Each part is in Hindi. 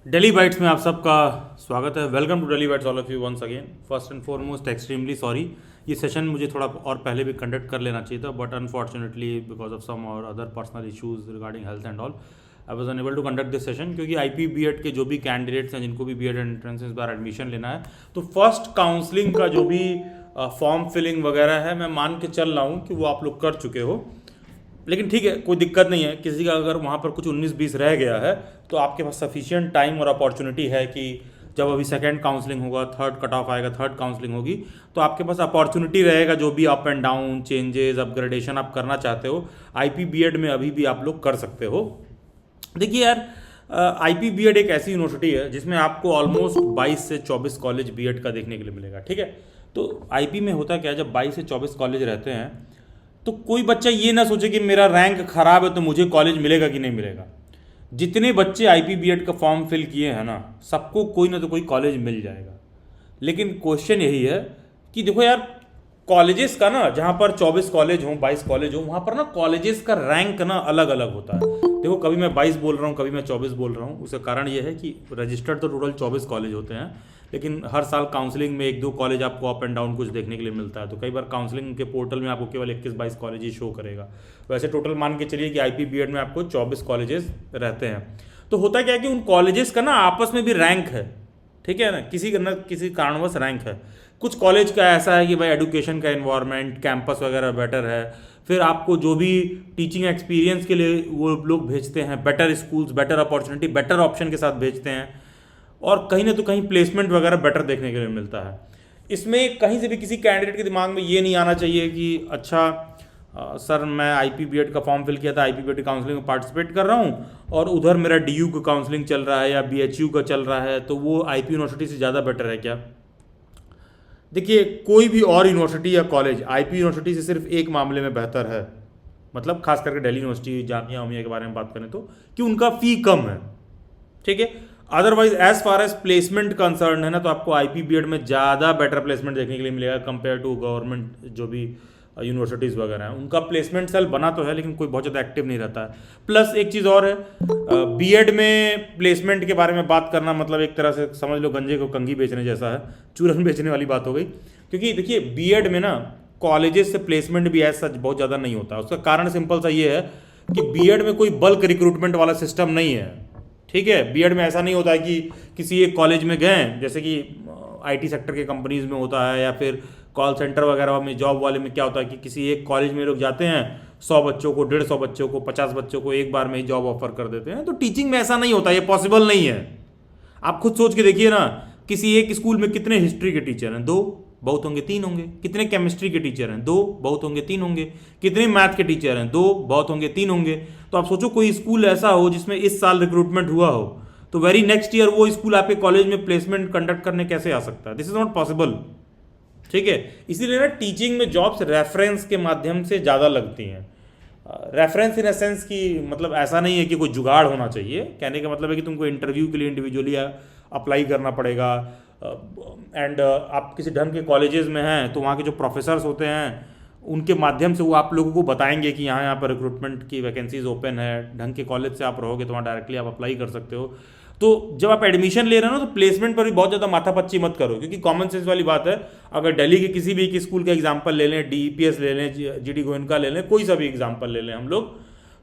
डेली बाइट्स में आप सबका स्वागत है। Welcome to daily bytes all of you once again. First and foremost extremely sorry, ये सेशन मुझे थोड़ा और पहले भी कंडक्ट कर लेना चाहिए था, but unfortunately because of some और other personal issues regarding health and all I was unable to conduct this session. क्योंकि आईपी बीएड के जो भी कैंडिडेट्स हैं जिनको भी बीएड एंट्रेंस इस बार एडमिशन लेना है, तो फर्स्ट काउंसलिंग का जो भी फॉर्म फिलिंग वगैरह है, मैं मान के चल रहा हूँ कि वो आप लोग कर चुके हो। लेकिन ठीक है, कोई दिक्कत नहीं है। किसी का अगर वहाँ पर कुछ 19-20 रह गया है तो आपके पास सफिशिएंट टाइम और अपॉर्चुनिटी है कि जब अभी सेकंड काउंसलिंग होगा, थर्ड कट ऑफ आएगा, थर्ड काउंसलिंग होगी, तो आपके पास अपॉर्चुनिटी रहेगा जो भी up and down changes upgradation आप करना चाहते हो आईपी बीएड में अभी भी आप लोग कर सकते हो। देखिए यार, आईपी बीएड एक ऐसी यूनिवर्सिटी है जिसमें आपको ऑलमोस्ट 22 से 24 कॉलेज बीएड का देखने के लिए मिलेगा। ठीक है, तो आईपी में होता क्या है, जब 22 से 24 कॉलेज रहते हैं तो कोई बच्चा ये ना सोचे कि मेरा रैंक खराब है तो मुझे कॉलेज मिलेगा कि नहीं मिलेगा। जितने बच्चे आईपी बीएड का फॉर्म फिल किए हैं ना, सबको कोई ना तो कोई कॉलेज मिल जाएगा। लेकिन क्वेश्चन यही है कि देखो यार, कॉलेजेस का ना, जहाँ पर 24 कॉलेज हों, 22 कॉलेज हों, वहाँ पर ना कॉलेजेस का रैंक ना अलग अलग होता है। देखो, कभी मैं 22 बोल रहा हूँ, कभी मैं 24 बोल रहा हूँ। उसका कारण ये है कि रजिस्टर्ड तो टोटल 24 कॉलेज होते हैं, लेकिन हर साल काउंसलिंग में 1-2 कॉलेज आपको अप एंड डाउन कुछ देखने के लिए मिलता है। तो कई बार काउंसलिंग के पोर्टल में आपको केवल 21-22 कॉलेज ही शो करेगा। वैसे टोटल मान के चलिए कि आईपी बीएड में आपको 24 कॉलेजेस रहते हैं। तो होता क्या है कि उन कॉलेजेस का ना आपस में भी रैंक है। ठीक है ना, किसी कारणवश रैंक है। कुछ कॉलेज का ऐसा है कि भाई एजुकेशन का एनवायरनमेंट, कैंपस वगैरह बेटर है, फिर आपको जो भी टीचिंग एक्सपीरियंस के लिए वो लोग भेजते हैं, better schools, better opportunity, better option के साथ भेजते हैं, और कहीं ना तो कहीं प्लेसमेंट वगैरह बेटर देखने के लिए मिलता है। इसमें कहीं से भी किसी कैंडिडेट के दिमाग में ये नहीं आना चाहिए कि अच्छा सर, मैं आईपी बीएड का फॉर्म फिल किया था, आईपी बीएड काउंसलिंग में पार्टिसिपेट कर रहा हूँ, और उधर मेरा डीयू का काउंसलिंग चल रहा है या बीएचयू का चल रहा है, तो वो आईपी यूनिवर्सिटी से ज़्यादा बेटर है क्या। देखिए, कोई भी और यूनिवर्सिटी या कॉलेज आईपी यूनिवर्सिटी से सिर्फ एक मामले में बेहतर है, मतलब खास करके दिल्ली यूनिवर्सिटी, जामिया उमिया के बारे में बात करें तो, कि उनका फ़ी कम है। ठीक है, otherwise as far as placement concern है ना, तो आपको आईपी बीएड में ज़्यादा बेटर प्लेसमेंट देखने के लिए मिलेगा कंपेयर टू गवर्नमेंट जो भी यूनिवर्सिटीज़ वगैरह हैं। उनका प्लेसमेंट सेल बना तो है, लेकिन कोई बहुत ज़्यादा एक्टिव नहीं रहता है। प्लस एक चीज़ और है, बीएड में प्लेसमेंट के बारे में बात करना मतलब एक तरह से समझ लो गंजे को कंघी बेचने जैसा है, चूरन बेचने वाली बात हो गई। क्योंकि देखिए, बीएड में ना कॉलेजेस से प्लेसमेंट भी ऐसा बहुत ज़्यादा नहीं होता। उसका कारण सिंपल सा ये है कि बीएड में कोई बल्क रिक्रूटमेंट वाला सिस्टम नहीं है। ठीक है, बीएड में ऐसा नहीं होता है कि किसी एक कॉलेज में गए, जैसे कि आईटी सेक्टर के कंपनीज में होता है, या फिर कॉल सेंटर वगैरह में जॉब वाले में क्या होता है कि किसी एक कॉलेज में लोग जाते हैं, 100 बच्चों को, 150 बच्चों को, 50 बच्चों को एक बार में ही जॉब ऑफर कर देते हैं। तो टीचिंग में ऐसा नहीं होता, ये पॉसिबल नहीं है। आप खुद सोच के देखिए ना, किसी एक स्कूल में कितने हिस्ट्री के टीचर हैं? 2 बहुत होंगे, 3 होंगे। कितने केमिस्ट्री के टीचर हैं? 2 बहुत होंगे, 3 होंगे। कितने मैथ के टीचर हैं? 2 बहुत होंगे, 3 होंगे। तो आप सोचो, कोई स्कूल ऐसा हो जिसमें इस साल रिक्रूटमेंट हुआ हो, तो वेरी नेक्स्ट ईयर वो स्कूल आपके कॉलेज में प्लेसमेंट कंडक्ट करने कैसे आ सकता है? This is not possible. ठीक है, इसीलिए ना टीचिंग में जॉब्स रेफरेंस के माध्यम से ज़्यादा लगती हैं। रेफरेंस इन एसेंस की मतलब ऐसा नहीं है कि कोई जुगाड़ होना चाहिए। कहने का मतलब है कि तुमको इंटरव्यू के लिए इंडिविजुअली अप्लाई करना पड़ेगा, एंड आप किसी ढंग के कॉलेजेस में हैं तो वहाँ के जो प्रोफेसर्स होते हैं उनके माध्यम से वो आप लोगों को बताएंगे कि यहाँ पर रिक्रूटमेंट की वैकेंसीज ओपन है। ढंग के कॉलेज से आप रहोगे तो वहाँ डायरेक्टली आप अप्लाई कर सकते हो। तो जब आप एडमिशन ले रहे हो ना, तो प्लेसमेंट पर भी बहुत ज़्यादा माथापच्ची मत करो, क्योंकि कॉमन सेंस वाली बात है। अगर दिल्ली के किसी भी एक स्कूल का एग्जाम्पल ले लें, डीईपीएस ले लें, जीडी गोयनका ले लें, कोई सा भी एग्जाम्पल ले लें हम लोग,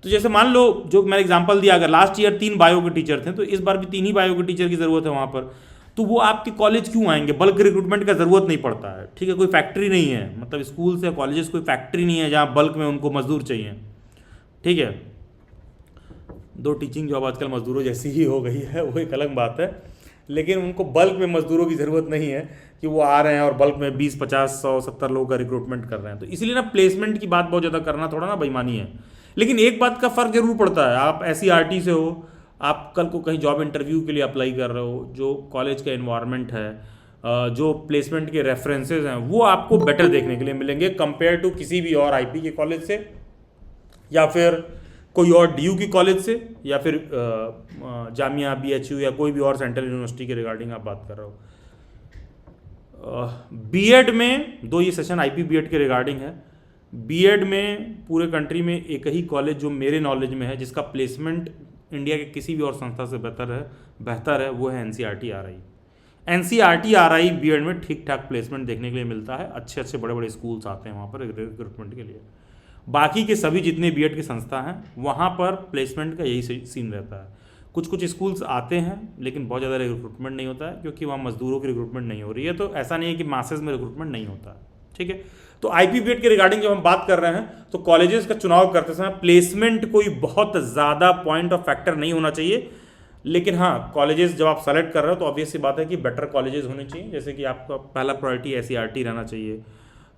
तो जैसे मान लो जो मैंने एग्जाम्पल दिया, अगर लास्ट ईयर 3 बायो के टीचर थे तो इस बार भी 3 ही बायो के टीचर की ज़रूरत है वहाँ पर, तो वो आपके कॉलेज क्यों आएंगे? बल्क रिक्रूटमेंट का ज़रूरत नहीं पड़ता है। ठीक है, कोई फैक्ट्री नहीं है, मतलब स्कूल से कॉलेजेस कोई फैक्ट्री नहीं है जहाँ बल्क में उनको मजदूर चाहिए। ठीक है, 2 टीचिंग जॉब आजकल मजदूरों जैसी ही हो गई है, वो एक अलग बात है, लेकिन उनको बल्क में मजदूरों की ज़रूरत नहीं है कि वो आ रहे हैं और बल्क में 20, 50, 100, 70 लोगों का रिक्रूटमेंट कर रहे हैं। तो इसलिए ना प्लेसमेंट की बात बहुत ज़्यादा करना थोड़ा ना बेईमानी है। लेकिन एक बात का फ़र्क जरूर पड़ता है, आप एससीईआरटी से हो, आप कल को कहीं जॉब इंटरव्यू के लिए अप्लाई कर रहे हो, जो कॉलेज का इन्वायरमेंट है, जो प्लेसमेंट के रेफरेंसेज हैं, वो आपको बेटर देखने के लिए मिलेंगे कंपेयर टू किसी भी और आईपी के कॉलेज से, या फिर कोई और डीयू की कॉलेज से, या फिर जामिया, बीएचयू या कोई भी और सेंट्रल यूनिवर्सिटी के रिगार्डिंग आप बात कर रहे हो। बीएड में दो ये सेशन आईपी बीएड के रिगार्डिंग है। बीएड में पूरे कंट्री में एक ही कॉलेज जो मेरे नॉलेज में है जिसका प्लेसमेंट इंडिया के किसी भी और संस्था से बेहतर है वो है NCERT-RI। NCERT-RI बीएड में ठीक ठाक प्लेसमेंट देखने के लिए मिलता है, अच्छे अच्छे बड़े बड़े स्कूल्स आते हैं वहाँ पर रिक्रूटमेंट के लिए। बाकी के सभी जितने बीएड की संस्था हैं वहाँ पर प्लेसमेंट का यही सीन रहता है। कुछ कुछ स्कूल्स आते हैं लेकिन बहुत ज़्यादा रिक्रूटमेंट नहीं होता है, क्योंकि वहाँ मजदूरों की रिक्रूटमेंट नहीं हो रही है। तो ऐसा नहीं है कि मासेस में रिक्रूटमेंट नहीं होता है, ठीक है। तो IP बीएड के रिगार्डिंग जब हम बात कर रहे हैं तो कॉलेजेस का चुनाव करते समय प्लेसमेंट कोई बहुत ज़्यादा पॉइंट ऑफ फैक्टर नहीं होना चाहिए। लेकिन हाँ, कॉलेजेस जब आप सेलेक्ट कर रहे हो तो ऑब्वियस सी बात है कि बेटर कॉलेजेस होने चाहिए। जैसे कि आपका पहला प्रायोरिटी SCERT रहना चाहिए,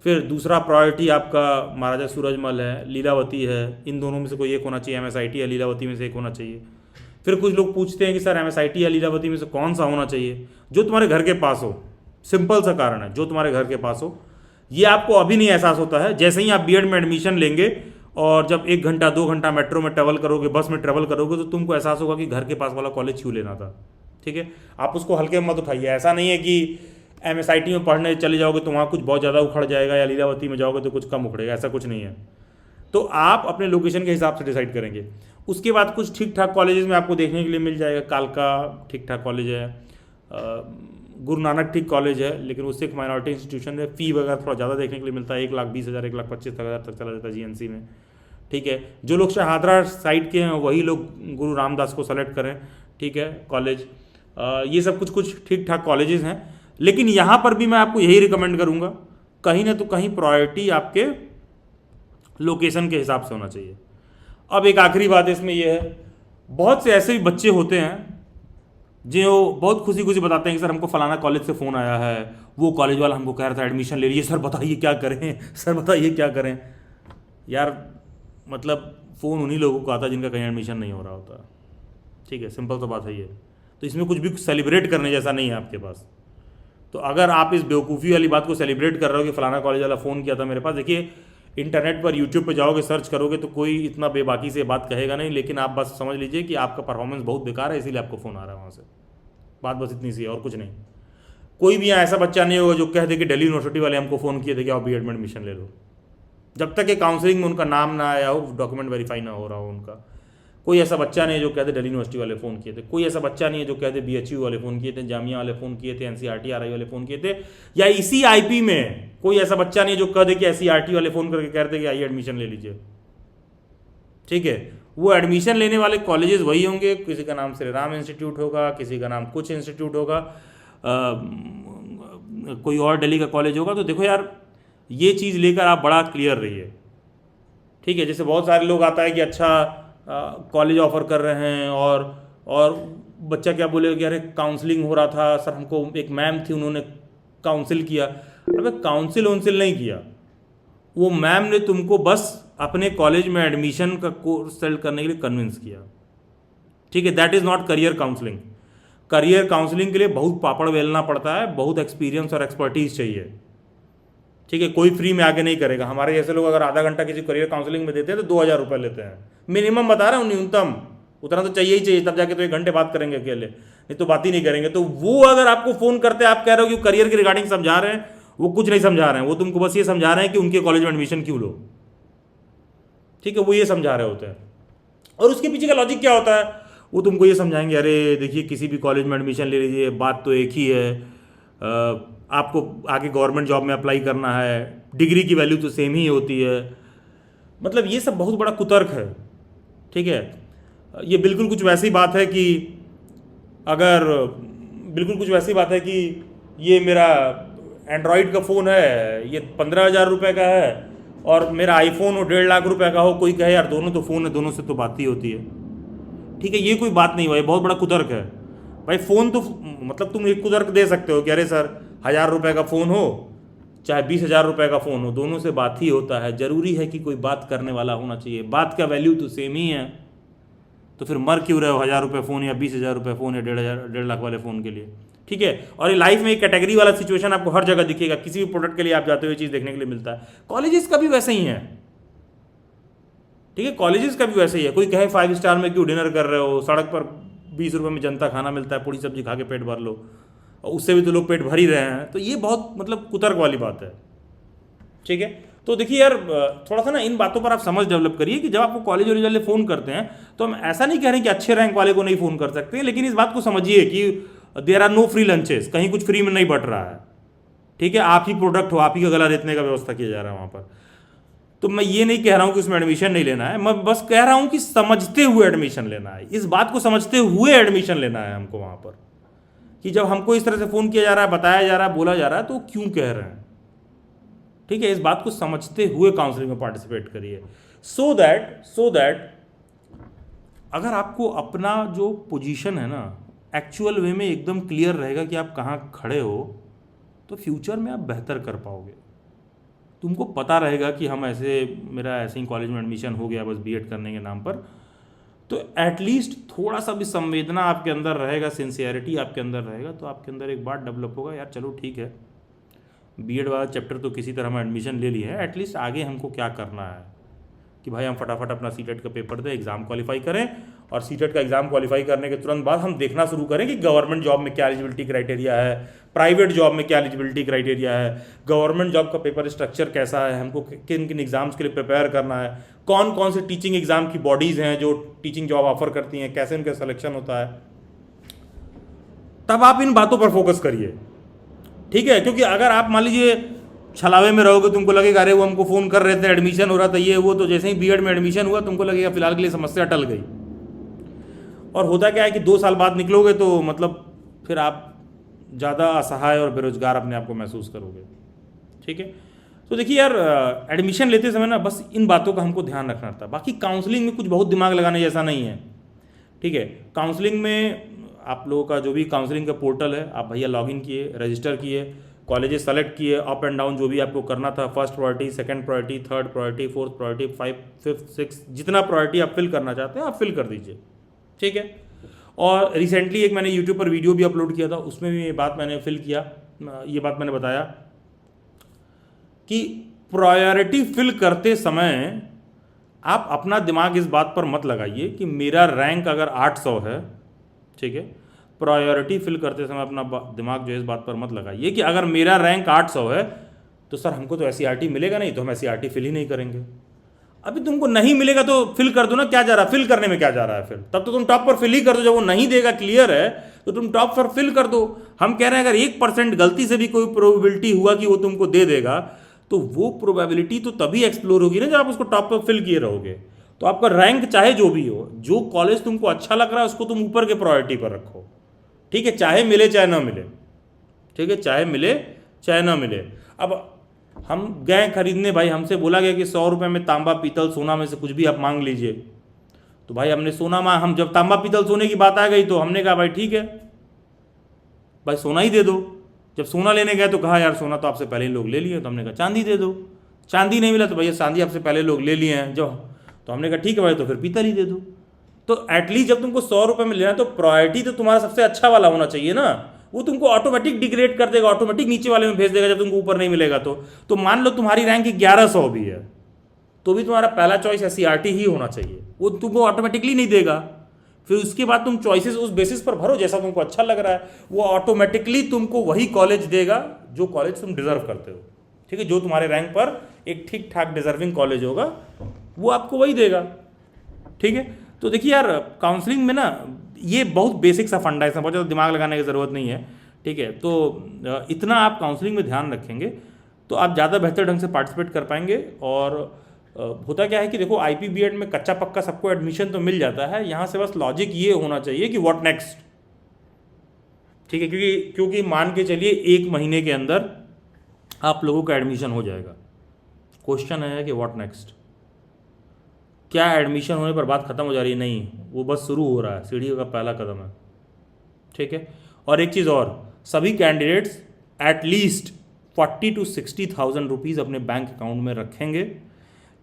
फिर दूसरा प्रायोरिटी आपका महाराजा सूरजमल है, लीलावती है, इन दोनों में से कोई एक होना चाहिए। MSIT या लीलावती में से एक होना चाहिए। फिर कुछ लोग पूछते हैं कि सर MSIT या लीलावती में से कौन सा होना चाहिए? जो तुम्हारे घर के पास हो। सिंपल सा कारण है, जो तुम्हारे घर के पास हो। ये आपको अभी नहीं एहसास होता है, जैसे ही आप बीएड में एडमिशन लेंगे और जब 1 घंटा 2 घंटा मेट्रो में ट्रेवल करोगे, बस में ट्रेवल करोगे, तो तुमको एहसास होगा कि घर के पास वाला कॉलेज क्यों लेना था, ठीक है। आप उसको हल्के में मत उठाइए। ऐसा नहीं है कि MSIT में पढ़ने चले जाओगे तो वहाँ कुछ बहुत ज़्यादा उखड़ जाएगा, या लीलावती में जाओगे तो कुछ कम उखड़ेगा, ऐसा कुछ नहीं है। तो आप अपने लोकेशन के हिसाब से डिसाइड करेंगे। उसके बाद कुछ ठीक ठाक कॉलेजेस में आपको देखने के लिए मिल जाएगा। कालका ठीक ठाक कॉलेज है, गुरु नानक ठीक कॉलेज है, लेकिन उससे एक माइनॉरिटी इंस्टीट्यूशन है। फ़ी वगैरह थोड़ा ज़्यादा देखने के लिए मिलता है, 1,20,000 1,25,000 तक चला जाता है GNC में, ठीक है। जो लोग शहादरा साइड के हैं वही लोग गुरु रामदास को सेलेक्ट करें, ठीक है, कॉलेज। ये सब कुछ कुछ ठीक ठाक कॉलेजेस हैं। लेकिन यहाँ पर भी मैं आपको यही रिकमेंड करूँगा, कहीं ना तो कहीं प्रायोरिटी आपके लोकेशन के हिसाब से होना चाहिए। अब एक आखिरी बात इसमें यह है, बहुत से ऐसे भी बच्चे होते हैं जो बहुत खुशी खुशी बताते हैं कि सर हमको फलाना कॉलेज से फ़ोन आया है, वो कॉलेज वाला हमको कह रहा था एडमिशन ले लीजिए, सर बताइए क्या करें, सर बताइए क्या करें। यार मतलब फ़ोन उन्हीं लोगों को आता है जिनका कहीं एडमिशन नहीं हो रहा होता, ठीक है, सिंपल सा बात है ये। तो इसमें कुछ भी सेलिब्रेट करने जैसा नहीं है आपके पास। तो अगर आप इस बेवकूफ़ी वाली बात को सेलिब्रेट कर रहे हो कि फलाना कॉलेज वाला फ़ोन किया था मेरे पास, देखिए इंटरनेट पर यूट्यूब पे जाओगे, सर्च करोगे तो कोई इतना बेबाकी से बात कहेगा नहीं। लेकिन आप बस समझ लीजिए कि आपका परफॉर्मेंस बहुत बेकार है, इसीलिए आपको फ़ोन आ रहा है वहाँ से। बात बस इतनी सी है और कुछ नहीं। कोई भी यहाँ ऐसा बच्चा नहीं होगा जो कह दे कि दिल्ली यूनिवर्सिटी वाले हमको फ़ोन किए थे कि आप बीएड में एडमिशन ले लो। जब तक कि काउंसलिंग में उनका नाम ना आया हो, डॉक्यूमेंट वेरीफाई ना हो रहा हो उनका, कोई ऐसा बच्चा नहीं है जो कहते दिल्ली यूनिवर्सिटी वाले फ़ोन किए थे। कोई ऐसा बच्चा नहीं है जो कहते BHU वाले फ़ोन किए थे, जामिया वाले फ़ोन किए थे, NCERT-RI वाले फ़ोन किए थे, या इसी IP में कोई ऐसा बच्चा नहीं है जो कह दे कि SCERT वाले फ़ोन करके कहते कि आइए एडमिशन ले लीजिए, ठीक है। वो एडमिशन लेने वाले कॉलेजेस वही होंगे, किसी का नाम श्री राम इंस्टीट्यूट होगा, किसी का नाम कुछ इंस्टीट्यूट होगा, कोई और दिल्ली का कॉलेज होगा। तो देखो यार, ये चीज़ लेकर आप बड़ा क्लियर रहिए, ठीक है। जैसे बहुत सारे लोग आता है कि अच्छा कॉलेज ऑफर कर रहे हैं और बच्चा क्या बोलेगा कि अरे काउंसलिंग हो रहा था सर, हमको एक मैम थी उन्होंने काउंसिल किया। अबे काउंसिल वाउंसिल नहीं किया, वो मैम ने तुमको बस अपने कॉलेज में एडमिशन का कोर्स सेलेक्ट करने के लिए कन्विंस किया, ठीक है। That is not career counselling. Career counselling के लिए बहुत पापड़ बेलना पड़ता है, बहुत एक्सपीरियंस और एक्सपर्टीज चाहिए, ठीक है। कोई फ्री में आगे नहीं करेगा। हमारे जैसे लोग अगर आधा घंटा किसी करियर काउंसलिंग में देते हैं तो 2,000 रुपये लेते हैं, मिनिमम बता रहा हूँ, न्यूनतम उतना तो चाहिए ही चाहिए, तब जाके तो 1 घंटे बात करेंगे अकेले, नहीं तो बात ही नहीं करेंगे। तो वो अगर आपको फ़ोन करते हैं, आप कह रहे हो कि करियर के रिगार्डिंग समझा रहे हैं, वो कुछ नहीं समझा रहे हैं, वो तुमको बस ये समझा रहे हैं कि उनके कॉलेज में एडमिशन क्यों लो, ठीक है, वो ये समझा रहे होते हैं। और उसके पीछे का लॉजिक क्या होता है, वो तुमको ये समझाएंगे अरे देखिए किसी भी कॉलेज में एडमिशन ले लीजिए, बात तो एक ही है, आपको आगे गवर्नमेंट जॉब में अप्लाई करना है, डिग्री की वैल्यू तो सेम ही होती है। मतलब ये सब बहुत बड़ा कुतर्क है, ठीक है। ये बिल्कुल कुछ वैसी बात है कि ये मेरा एंड्रॉयड का फ़ोन है, ये 15,000 रुपये का है, और मेरा आईफोन हो 1.5 लाख रुपए का हो, कोई कहे यार दोनों तो फ़ोन है, दोनों से तो बात ही होती है, ठीक है। ये कोई बात नहीं भाई, बहुत बड़ा कुतर्क है भाई। फ़ोन तो मतलब तुम एक कुतर्क दे सकते हो कि अरे सर 1,000 रुपये का फ़ोन हो चाहे 20,000 रुपये का फ़ोन हो, दोनों से बात ही होता है। ज़रूरी है कि कोई बात करने वाला होना चाहिए, बात का वैल्यू तो सेम ही है। तो फिर मर क्यों रहे हो 1,000 रुपये फ़ोन या 20,000 रुपये फ़ोन या 1.5 लाख वाले फ़ोन के लिए, ठीक है। और ये लाइफ में एक कैटेगरी वाला सिचुएशन आपको हर जगह दिखेगा, किसी भी प्रोडक्ट के लिए आप जाते हुए चीज़ देखने के लिए मिलता है। कॉलेजेस का भी वैसे ही है, ठीक है, कॉलेजेस का भी वैसे ही है। कोई कहे 5 स्टार में क्यों डिनर कर रहे हो, सड़क पर 20 रुपये में जनता खाना मिलता है, पूरी सब्जी खा के पेट भर लो, और उससे भी तो लोग पेट भर ही रहे हैं। तो ये बहुत मतलब कुतर्क वाली बात है, ठीक है। तो देखिए यार, थोड़ा सा ना इन बातों पर आप समझ डेवलप करिए कि जब आपको कॉलेज वॉलेज वाले फ़ोन करते हैं तो हम ऐसा नहीं कह रहे हैं कि अच्छे रैंक वाले को नहीं फ़ोन कर सकते हैं, लेकिन इस बात को समझिए कि there are no free lunches, कहीं कुछ फ्री में नहीं बट रहा है। ठीक है, आप ही प्रोडक्ट हो, आप ही का गला रेतने का व्यवस्था किया जा रहा है वहाँ पर। तो मैं ये नहीं कह रहा हूँ कि उसमें एडमिशन नहीं लेना है, मैं बस कह रहा हूँ कि समझते हुए एडमिशन लेना है, इस बात को समझते हुए एडमिशन लेना है हमको वहाँ पर, कि जब हमको इस तरह से फ़ोन किया जा रहा है, बताया जा रहा है, बोला जा रहा है, तो क्यों कह रहे हैं। ठीक है, इस बात को समझते हुए काउंसलिंग में पार्टिसिपेट करिए, सो दैट अगर आपको अपना जो पोजीशन है ना एक्चुअल वे में एकदम क्लियर रहेगा कि आप कहाँ खड़े हो, तो फ्यूचर में आप बेहतर कर पाओगे। तुमको पता रहेगा कि हम ऐसे, मेरा ऐसे ही कॉलेज में एडमिशन हो गया बस बीएड करने के नाम पर, तो एटलीस्ट थोड़ा सा भी संवेदना आपके अंदर रहेगा, सिंसियरिटी आपके अंदर रहेगा, तो आपके अंदर एक बात डेवलप होगा, यार चलो ठीक है, बीएड वाला चैप्टर तो किसी तरह हम एडमिशन ले लिए है, एटलीस्ट आगे हमको क्या करना है कि भाई हम फटाफट अपना सीटेट का पेपर दें, एग्ज़ाम क्वालिफाई करें, और सीटेट का एग्ज़ाम क्वालिफाई करने के तुरंत बाद हम देखना शुरू करें कि गवर्नमेंट जॉब में क्या एलिजिबिलिटी क्राइटेरिया है, प्राइवेट जॉब में क्या एलिजिबिलिटी क्राइटेरिया है, गवर्नमेंट जॉब का पेपर स्ट्रक्चर कैसा है, हमको किन किन एग्ज़ाम्स के लिए प्रिपेयर करना है, कौन कौन से टीचिंग एग्ज़ाम की बॉडीज़ हैं जो टीचिंग जॉब ऑफर करती हैं, कैसे उनका सिलेक्शन होता है। तब आप इन बातों पर फोकस करिए। ठीक है, क्योंकि अगर आप मान लीजिए छलावे में रहोगे, तुमको लगेगा अरे वो हमको फ़ोन कर रहे थे, एडमिशन हो रहा था ये वो, तो जैसे ही बीएड में एडमिशन हुआ तुमको लगेगा फिलहाल के लिए समस्या टल गई। और होता क्या है कि 2 साल बाद निकलोगे तो मतलब फिर आप ज़्यादा असहाय और बेरोजगार अपने आप को महसूस करोगे। ठीक है, तो देखिए यार, एडमिशन लेते समय ना बस इन बातों का हमको ध्यान रखना था। बाकी काउंसलिंग में कुछ बहुत दिमाग लगाने जैसा नहीं है। ठीक है, काउंसलिंग में आप लोगों का जो भी काउंसलिंग का पोर्टल है, आप भैया लॉगिन किए, रजिस्टर किए, कॉलेजेस सेलेक्ट किए, अप एंड डाउन जो भी आपको करना था, first priority, second priority, third priority, fourth priority, 5, 5, 6, जितना प्रायोरिटी आप फिल करना चाहते हैं आप फिल कर दीजिए। ठीक है, और रिसेंटली एक मैंने यूट्यूब पर वीडियो भी अपलोड किया था, उसमें भी ये बात मैंने फिल किया, ये बात मैंने बताया कि प्रायोरिटी फिल करते समय आप अपना दिमाग इस बात पर मत लगाइए कि मेरा रैंक अगर 800 है, ठीक है, प्रायोरिटी फिल करते समय अपना दिमाग जो है इस बात पर मत लगाइए कि अगर मेरा रैंक 800 है तो सर हमको तो एससीईआरटी मिलेगा नहीं, तो हम एससीईआरटी फिल ही नहीं करेंगे। अभी तुमको नहीं मिलेगा तो फिल कर दो ना, क्या जा रहा है, फिल करने में क्या जा रहा है, फिर तब तो तुम टॉप पर फिल ही कर दो। जब वो नहीं देगा, क्लियर है, तो तुम टॉप पर फिल कर दो। हम कह रहे हैं अगर 1% गलती से भी कोई प्रोबेबिलिटी हुआ कि वो तुमको दे देगा, तो वो प्रोबेबिलिटी तो तभी एक्सप्लोर होगी ना जब आप उसको टॉप पर फिल किए रहोगे। तो आपका रैंक चाहे जो भी हो, जो कॉलेज तुमको अच्छा लग रहा है उसको तुम ऊपर के प्रायोरिटी पर रखो। ठीक है, चाहे मिले चाहे ना मिले। ठीक है, चाहे मिले चाहे ना मिले। अब हम गए खरीदने, भाई हमसे बोला गया कि 100 रुपये में तांबा पीतल सोना में से कुछ भी आप मांग लीजिए, तो भाई हमने सोना मांग, हम जब तांबा पीतल सोने की बात आ गई तो हमने कहा भाई ठीक है भाई सोना ही दे दो। जब सोना लेने गए तो कहा यार सोना तो आपसे पहले ही लोग ले लिए, तो हमने कहा चांदी दे दो। चांदी नहीं मिला तो भैया चांदी आपसे पहले लोग ले लिए हैं जो, तो हमने कहा ठीक है भाई तो फिर पीतल ही दे दो। तो एटलीस्ट जब तुमको 100 रुपये में लेना है तो प्रायोरिटी तो तुम्हारा सबसे अच्छा वाला होना चाहिए ना। वो तुमको ऑटोमेटिक डिग्रेड कर देगा, ऑटोमेटिक नीचे वाले में भेज देगा जब तुमको ऊपर नहीं मिलेगा। तो मान लो तुम्हारी रैंक 1100 भी है तो भी तुम्हारा पहला चॉइस एससीईआरटी ही होना चाहिए, वो तुमको ऑटोमेटिकली नहीं देगा। फिर उसके बाद तुम चॉइसेस उस बेसिस पर भरो जैसा तुमको अच्छा लग रहा है, वो ऑटोमेटिकली तुमको वही कॉलेज देगा जो कॉलेज तुम डिजर्व करते हो। ठीक है, जो तुम्हारे रैंक पर एक ठीक ठाक डिजर्विंग कॉलेज होगा वो आपको वही देगा। ठीक है, तो देखिए यार काउंसलिंग में ना ये बहुत बेसिक सा फंडा है, इसमें बहुत ज़्यादा दिमाग लगाने की ज़रूरत नहीं है। ठीक है, तो इतना आप काउंसलिंग में ध्यान रखेंगे तो आप ज़्यादा बेहतर ढंग से पार्टिसिपेट कर पाएंगे। और होता क्या है कि देखो आईपी बीएड में कच्चा पक्का सबको एडमिशन तो मिल जाता है, यहाँ से बस लॉजिक ये होना चाहिए कि व्हाट नेक्स्ट। ठीक है, क्योंकि मान के चलिए 1 महीने के अंदर आप लोगों का एडमिशन हो जाएगा। क्वेश्चन है कि व्हाट नेक्स्ट, क्या एडमिशन होने पर बात खत्म हो जा रही है? नहीं, वो बस शुरू हो रहा है, सीढ़ी का पहला कदम है। ठीक है, और एक चीज़ और, सभी कैंडिडेट्स एटलीस्ट 40 to 60,000 रुपीज़ अपने बैंक अकाउंट में रखेंगे,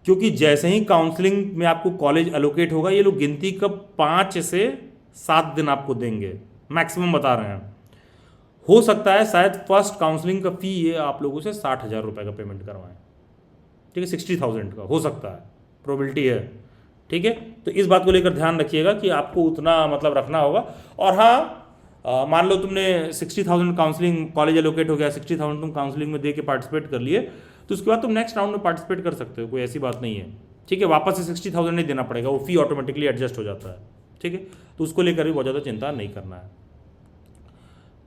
क्योंकि जैसे ही काउंसलिंग में आपको कॉलेज एलोकेट होगा ये लोग गिनती का 5 से 7 दिन आपको देंगे, मैक्सिमम बता रहे हैं। हो सकता है शायद फर्स्ट काउंसलिंग का फ़ी ये आप लोगों से 60,000 रुपये का पेमेंट करवाएं। ठीक है, 60,000 का हो सकता है, प्रोबेबिलिटी है। ठीक है, तो इस बात को लेकर ध्यान रखिएगा कि आपको उतना मतलब रखना होगा। और हाँ, मान लो तुमने 60,000 काउंसलिंग, कॉलेज एलोकेट हो गया, 60,000 तुम काउंसलिंग में दे के पार्टिसिपेट कर लिए, तो उसके बाद तुम नेक्स्ट राउंड में पार्टिसिपेट कर सकते हो, कोई ऐसी बात नहीं है। ठीक है, वापस से 60,000 नहीं देना पड़ेगा, वो फी ऑटोमेटिकली एडजस्ट हो जाता है। ठीक है, तो उसको लेकर भी बहुत ज़्यादा चिंता नहीं करना है।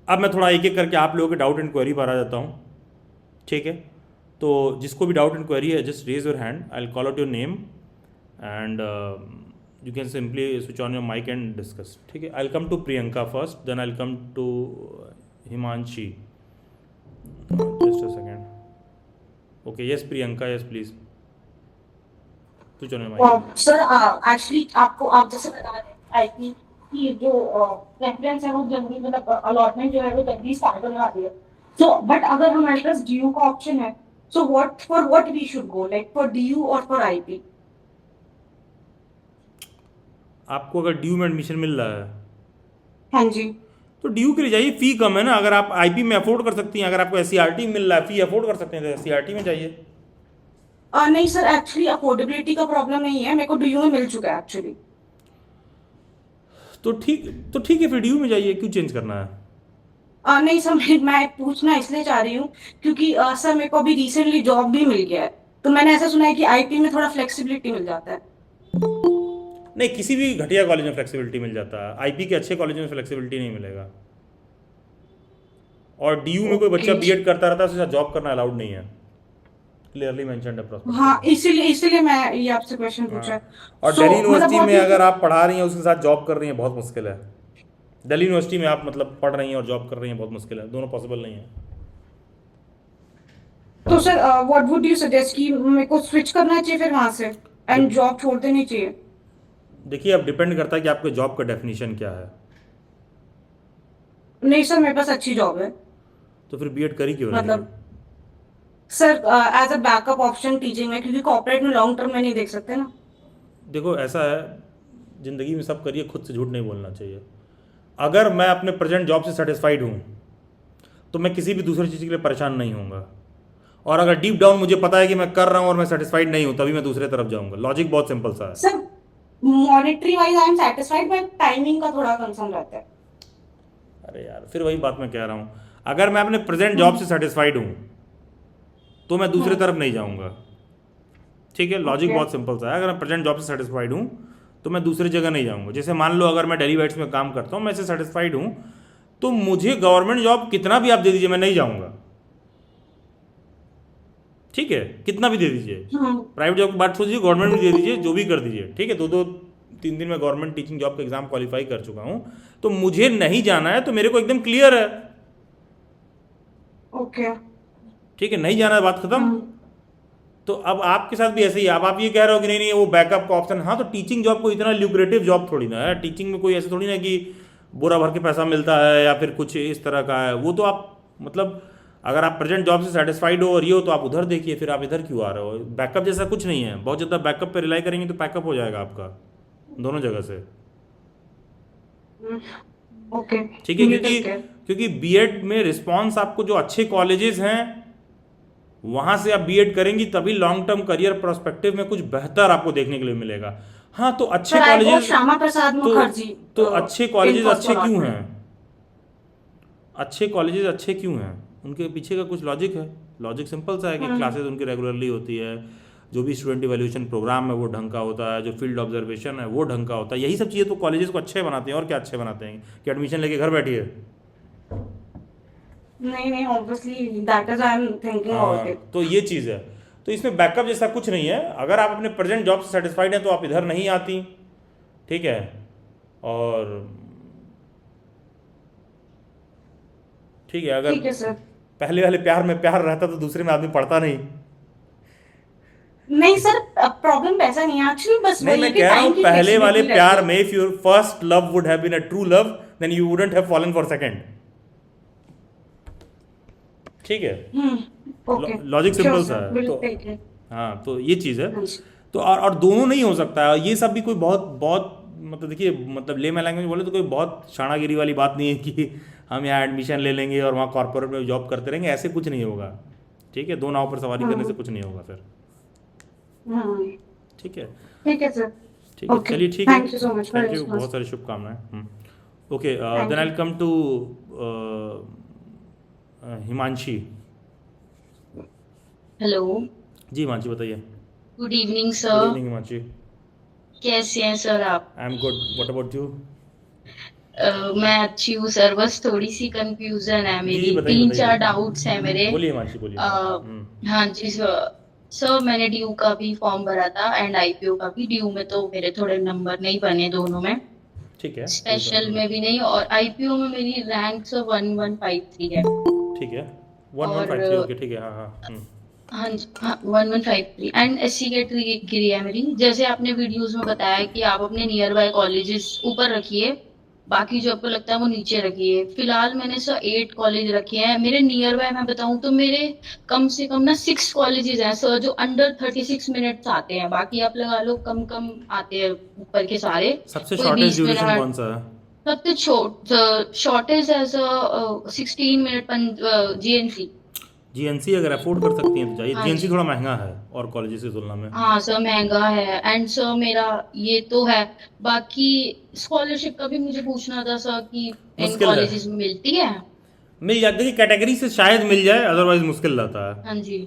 अब मैं थोड़ा एक एक करके आप लोगों के डाउट एंड क्वेरी पर आ जाता हूँ। ठीक है, तो जिसको भी डाउट एंड क्वेरी है just raise your hand, I will call out your name and you can simply switch on your mic and discuss. ठीक है, I will come to Priyanka first, then I will come to Himanshi. Just a second. Okay, yes Priyanka, yes please switch on your mic. Sir actually आपको आप जैसे बता रहे हैं आईपी की जो प्रेफरेंस है वो जल्दी मतलब अलॉटमेंट जो है वो जल्दी स्टार्ट होने वाली है। सो बट अगर हमारे पास डीयू का ऑप्शन है, so what we should go like for DU और फॉर आईपी? आपको अगर ड्यू में एडमिशन मिल रहा है हाँ जी। तो ड्यू के लिए जाइए, फी कम है ना। अगर आप आईपी में अफोर्ड कर सकती हैं, अगर आपको एससीईआरटी मिल रहा है, फी अफोर्ड कर सकते हैं, तो एससीईआरटी में जाइए। नहीं सर, एक्चुअली अफोर्डेबिलिटी का प्रॉब्लम नहीं है, मेरे को डीयू में मिल चुका है एक्चुअली। तो ठीक है, फिर ड्यू में जाइए, क्यों चेंज करना है। नहीं सर, मैं पूछना इसलिए चाह रही हूँ क्योंकि सर मेरे को अभी रिसेंटली जॉब भी मिल गया है, तो मैंने ऐसा सुना है कि आईपी में थोड़ा फ्लेक्सिबिलिटी मिल जाता है। नहीं, किसी भी घटिया कॉलेज में फ्लेक्सिबिलिटी मिल जाता है, आईपी के अच्छे कॉलेज में फ्लेक्सिबिलिटी नहीं मिलेगा। और डीयू में कोई बच्चा ओके। बीएड करता रहता है, उसके साथ जॉब करना अलाउड नहीं है, क्लियरली मेंशन्ड है प्रोस्पेक्टस हाँ, में। इसीलिए इसीलिए मैं ये आपसे क्वेश्चन पूछा है। हाँ, और सो दिल्ली मतलब यूनिवर्सिटी व्हाट में यू। अगर आप पढ़ा रही हैं उसके साथ जॉब कर रही हैं, बहुत मुश्किल है। दिल्ली यूनिवर्सिटी में आप मतलब पढ़ रही हैं और जॉब कर रही हैं, बहुत मुश्किल है, दोनों पॉसिबल नहीं है। तो sir what would you suggest कि मेरे को स्विच करना चाहिए फिर वहां से एंड जब जॉब छोड़ देनी चाहिए? देखिए, अब डिपेंड करता है कि आपके जॉब का डेफिनेशन क्या है। नहीं सर, मेरे पास अच्छी जॉब है। तो फिर बीएड करी क्यों रही हैं। मतलब sir as a backup option teaching में, क्योंकि कॉर्पोरेट में लॉन्ग टर्म में नहीं देख सकते ना। देखो ऐसा है, ज़िंदगी में सब करिए, खुद से झूठ नहीं बोलना चाहिए। अगर मैं अपने प्रेजेंट जॉब से सेटिस्फाइड हूँ तो मैं किसी भी दूसरी चीज़ के लिए परेशान नहीं होऊंगा। और अगर डीप डाउन मुझे पता है कि मैं कर रहा हूँ और मैं सेटिस्फाइड नहीं हूँ, तभी मैं दूसरे तरफ जाऊँगा। लॉजिक बहुत सिंपल सा है। Sir monetary wise I am satisfied, but timing का थोड़ा कंसर्न रहता है। अरे यार, फिर वही बात मैं कह रहा हूँ, अगर मैं अपने प्रेजेंट जॉब हम्म। से सेटिस्फाइड हूँ तो मैं दूसरे हम्म। तरफ नहीं जाऊँगा। ठीक है, लॉजिक ओके। बहुत सिंपल सा है। अगर मैं प्रेजेंट जॉब से सेटिस्फाइड हूँ तो मैं दूसरी जगह नहीं जाऊँगा। जैसे मान लो अगर मैं डेलीवेट्स में काम करता हूँ, मैं इससे सेटिस्फाइड हूँ, तो मुझे गवर्नमेंट जॉब कितना भी आप दे दीजिए, मैं नहीं जाऊँगा। ठीक है, कितना भी दे दीजिए। हम्म। प्राइवेट जॉब की बात छोड़ दीजिए, गवर्नमेंट भी दे दीजिए, जो भी कर दीजिए। ठीक है, दो दो तीन दिन में गवर्नमेंट टीचिंग जॉब का एग्जाम क्वालिफाई कर चुका हूँ, तो मुझे नहीं जाना है, तो मेरे को एकदम क्लियर है। ओके। ठीक है, नहीं जाना है, बात खत्म। हम्म। तो अब आपके साथ भी ऐसे ही, अब आप ये कह रहे हो कि नहीं नहीं वो बैकअप का ऑप्शन। हाँ, तो टीचिंग जॉब को इतना ल्यूक्रेटिव जॉब थोड़ी ना है। टीचिंग में कोई ऐसे थोड़ी ना कि बोरा भर के पैसा मिलता है या फिर कुछ इस तरह का है। वो तो आप मतलब अगर आप प्रेजेंट जॉब से सेटिस्फाइड हो और ये हो तो आप उधर देखिए, फिर आप इधर क्यों आ रहे हो। बैकअप जैसा कुछ नहीं है, बहुत ज़्यादा बैकअप पे रिलाई करेंगे तो बैकअप हो जाएगा आपका दोनों जगह से। ओके। ठीक है, क्योंकि ठीक है। क्योंकि बीएड में रिस्पॉन्स आपको जो अच्छे कॉलेजेस हैं वहां से आप बीएड करेंगी, तभी लॉन्ग टर्म करियर प्रोस्पेक्टिव में कुछ बेहतर आपको देखने के लिए मिलेगा। हाँ, तो अच्छे sir I got colleges, Shyama Prasad तो मुखर्जी तो अच्छे इन कॉलेजेस फर्स्ट अच्छे क्यों अलॉटमेंट। हैं। अच्छे कॉलेजेस अच्छे क्यों हैं, उनके पीछे का कुछ लॉजिक है। लॉजिक सिंपल सा है कि हम्म। क्लासेस उनकी रेगुलरली होती है, जो भी स्टूडेंट इवैल्यूएशन प्रोग्राम है वो ढंग का होता है, जो फील्ड ऑब्जर्वेशन है वो ढंग का होता है। यही सब चीज़ें तो कॉलेजेस को अच्छे बनाते हैं। और क्या अच्छे बनाते हैं कि एडमिशन लेके घर बैठिए। नहीं नहीं, obviously that is I am thinking about it. हाँ, तो ये चीज़ है। तो इसमें बैकअप जैसा कुछ नहीं है। अगर आप अपने प्रेजेंट जॉब से सेटिस्फाइड हैं तो आप इधर नहीं आती। ठीक है, और ठीक है, अगर ठीक है सर। पहले वाले प्यार में प्यार रहता तो दूसरे में आदमी पढ़ता नहीं। नहीं सर, प्रॉब्लम पैसा नहीं है एक्चुअली, बस नहीं, वही है मैं कि कह रहा हूं टाइम की पहले वाले फ्लेक्सिबिलिटी रहती प्यार है। में, if your first love would have been a true love, then you wouldn't have fallen for second. ठीक है, ओके। लॉजिक श्योर सिंपल सा सर, है विल तो। Take it. हाँ, तो ये चीज़ है। हाँ जी। तो और दोनों नहीं हो सकता है। ये सब भी कोई बहुत बहुत मतलब देखिए, मतलब ले मैं लैंग्वेज बोले तो कोई बहुत शानागिरी वाली बात नहीं है कि हम यहाँ एडमिशन ले लेंगे और वहाँ कॉर्पोरेट में जॉब करते रहेंगे, ऐसे कुछ नहीं होगा। ठीक है, दो नाव पर सवारी करने से हम्म। कुछ नहीं होगा फिर। हम्म। ठीक है। ठीक है सर। ठीक है, ओके, चलिए, ठीक है। Thank you so much for thank you, response. बहुत सारी शुभकामनाएं। Okay, then thank I you. Will come to Himanshi. Hello. जी हिमांशी बताइए। Good evening good sir. Evening Himanshi. कैसे हैं सर आप? I am good, what about you? मैं अच्छी हूँ सर, बस थोड़ी सी कंफ्यूजन है जी जी मेरी, बताइए तीन चार बताइए। डाउट्स हैं मेरे। बोलिए हिमांशी बोलिए। हाँ जी सर। सर मैंने ड्यू का भी फॉर्म भरा था एंड आईपीओ का भी। ड्यू में तो मेरे थोड़े नंबर नहीं बने दोनों में, ठीक है कोई स्पेशल में भी नहीं, और आईपीओ में मेरी रैंक सर 1153 है। ठीक है। 1153 और ओके ठीक है हाँ हाँ हाँ जी, हाँ 1153 एंड एससी कैटेगरी है मेरी। जैसे आपने वीडियोस में बताया कि आप अपने नियर बाय कॉलेजेस ऊपर रखिए, बाकी जो आपको लगता है वो नीचे रखिए। फिलहाल मैंने सर 8 कॉलेज रखे हैं मेरे नियर बाय। मैं बताऊं तो मेरे कम से कम ना 6 कॉलेजेस हैं सर जो अंडर 36 मिनट्स आते हैं, बाकी आप लगा लो कम कम आते हैं ऊपर के सारे। सबसे कोई शॉर्टेस्ट 20 ड्यूरेशन मिनट कौन सा है? सबसे shortage edge 16 minute GNC. GNC अगर अफोर्ड कर सकती हैं तो चाहिए। हाँ जीएनसी जी। थोड़ा महंगा है और कॉलेजेस की तुलना में। हाँ सर महंगा है एंड सर मेरा ये तो है। बाकी स्कॉलरशिप का भी मुझे पूछना था सर कि इन मुश्किल है। कॉलेजेस में मिलती है? मिल जाती है कैटेगरी से, शायद मिल जाए, अदरवाइज मुश्किल रहता है। हाँ जी,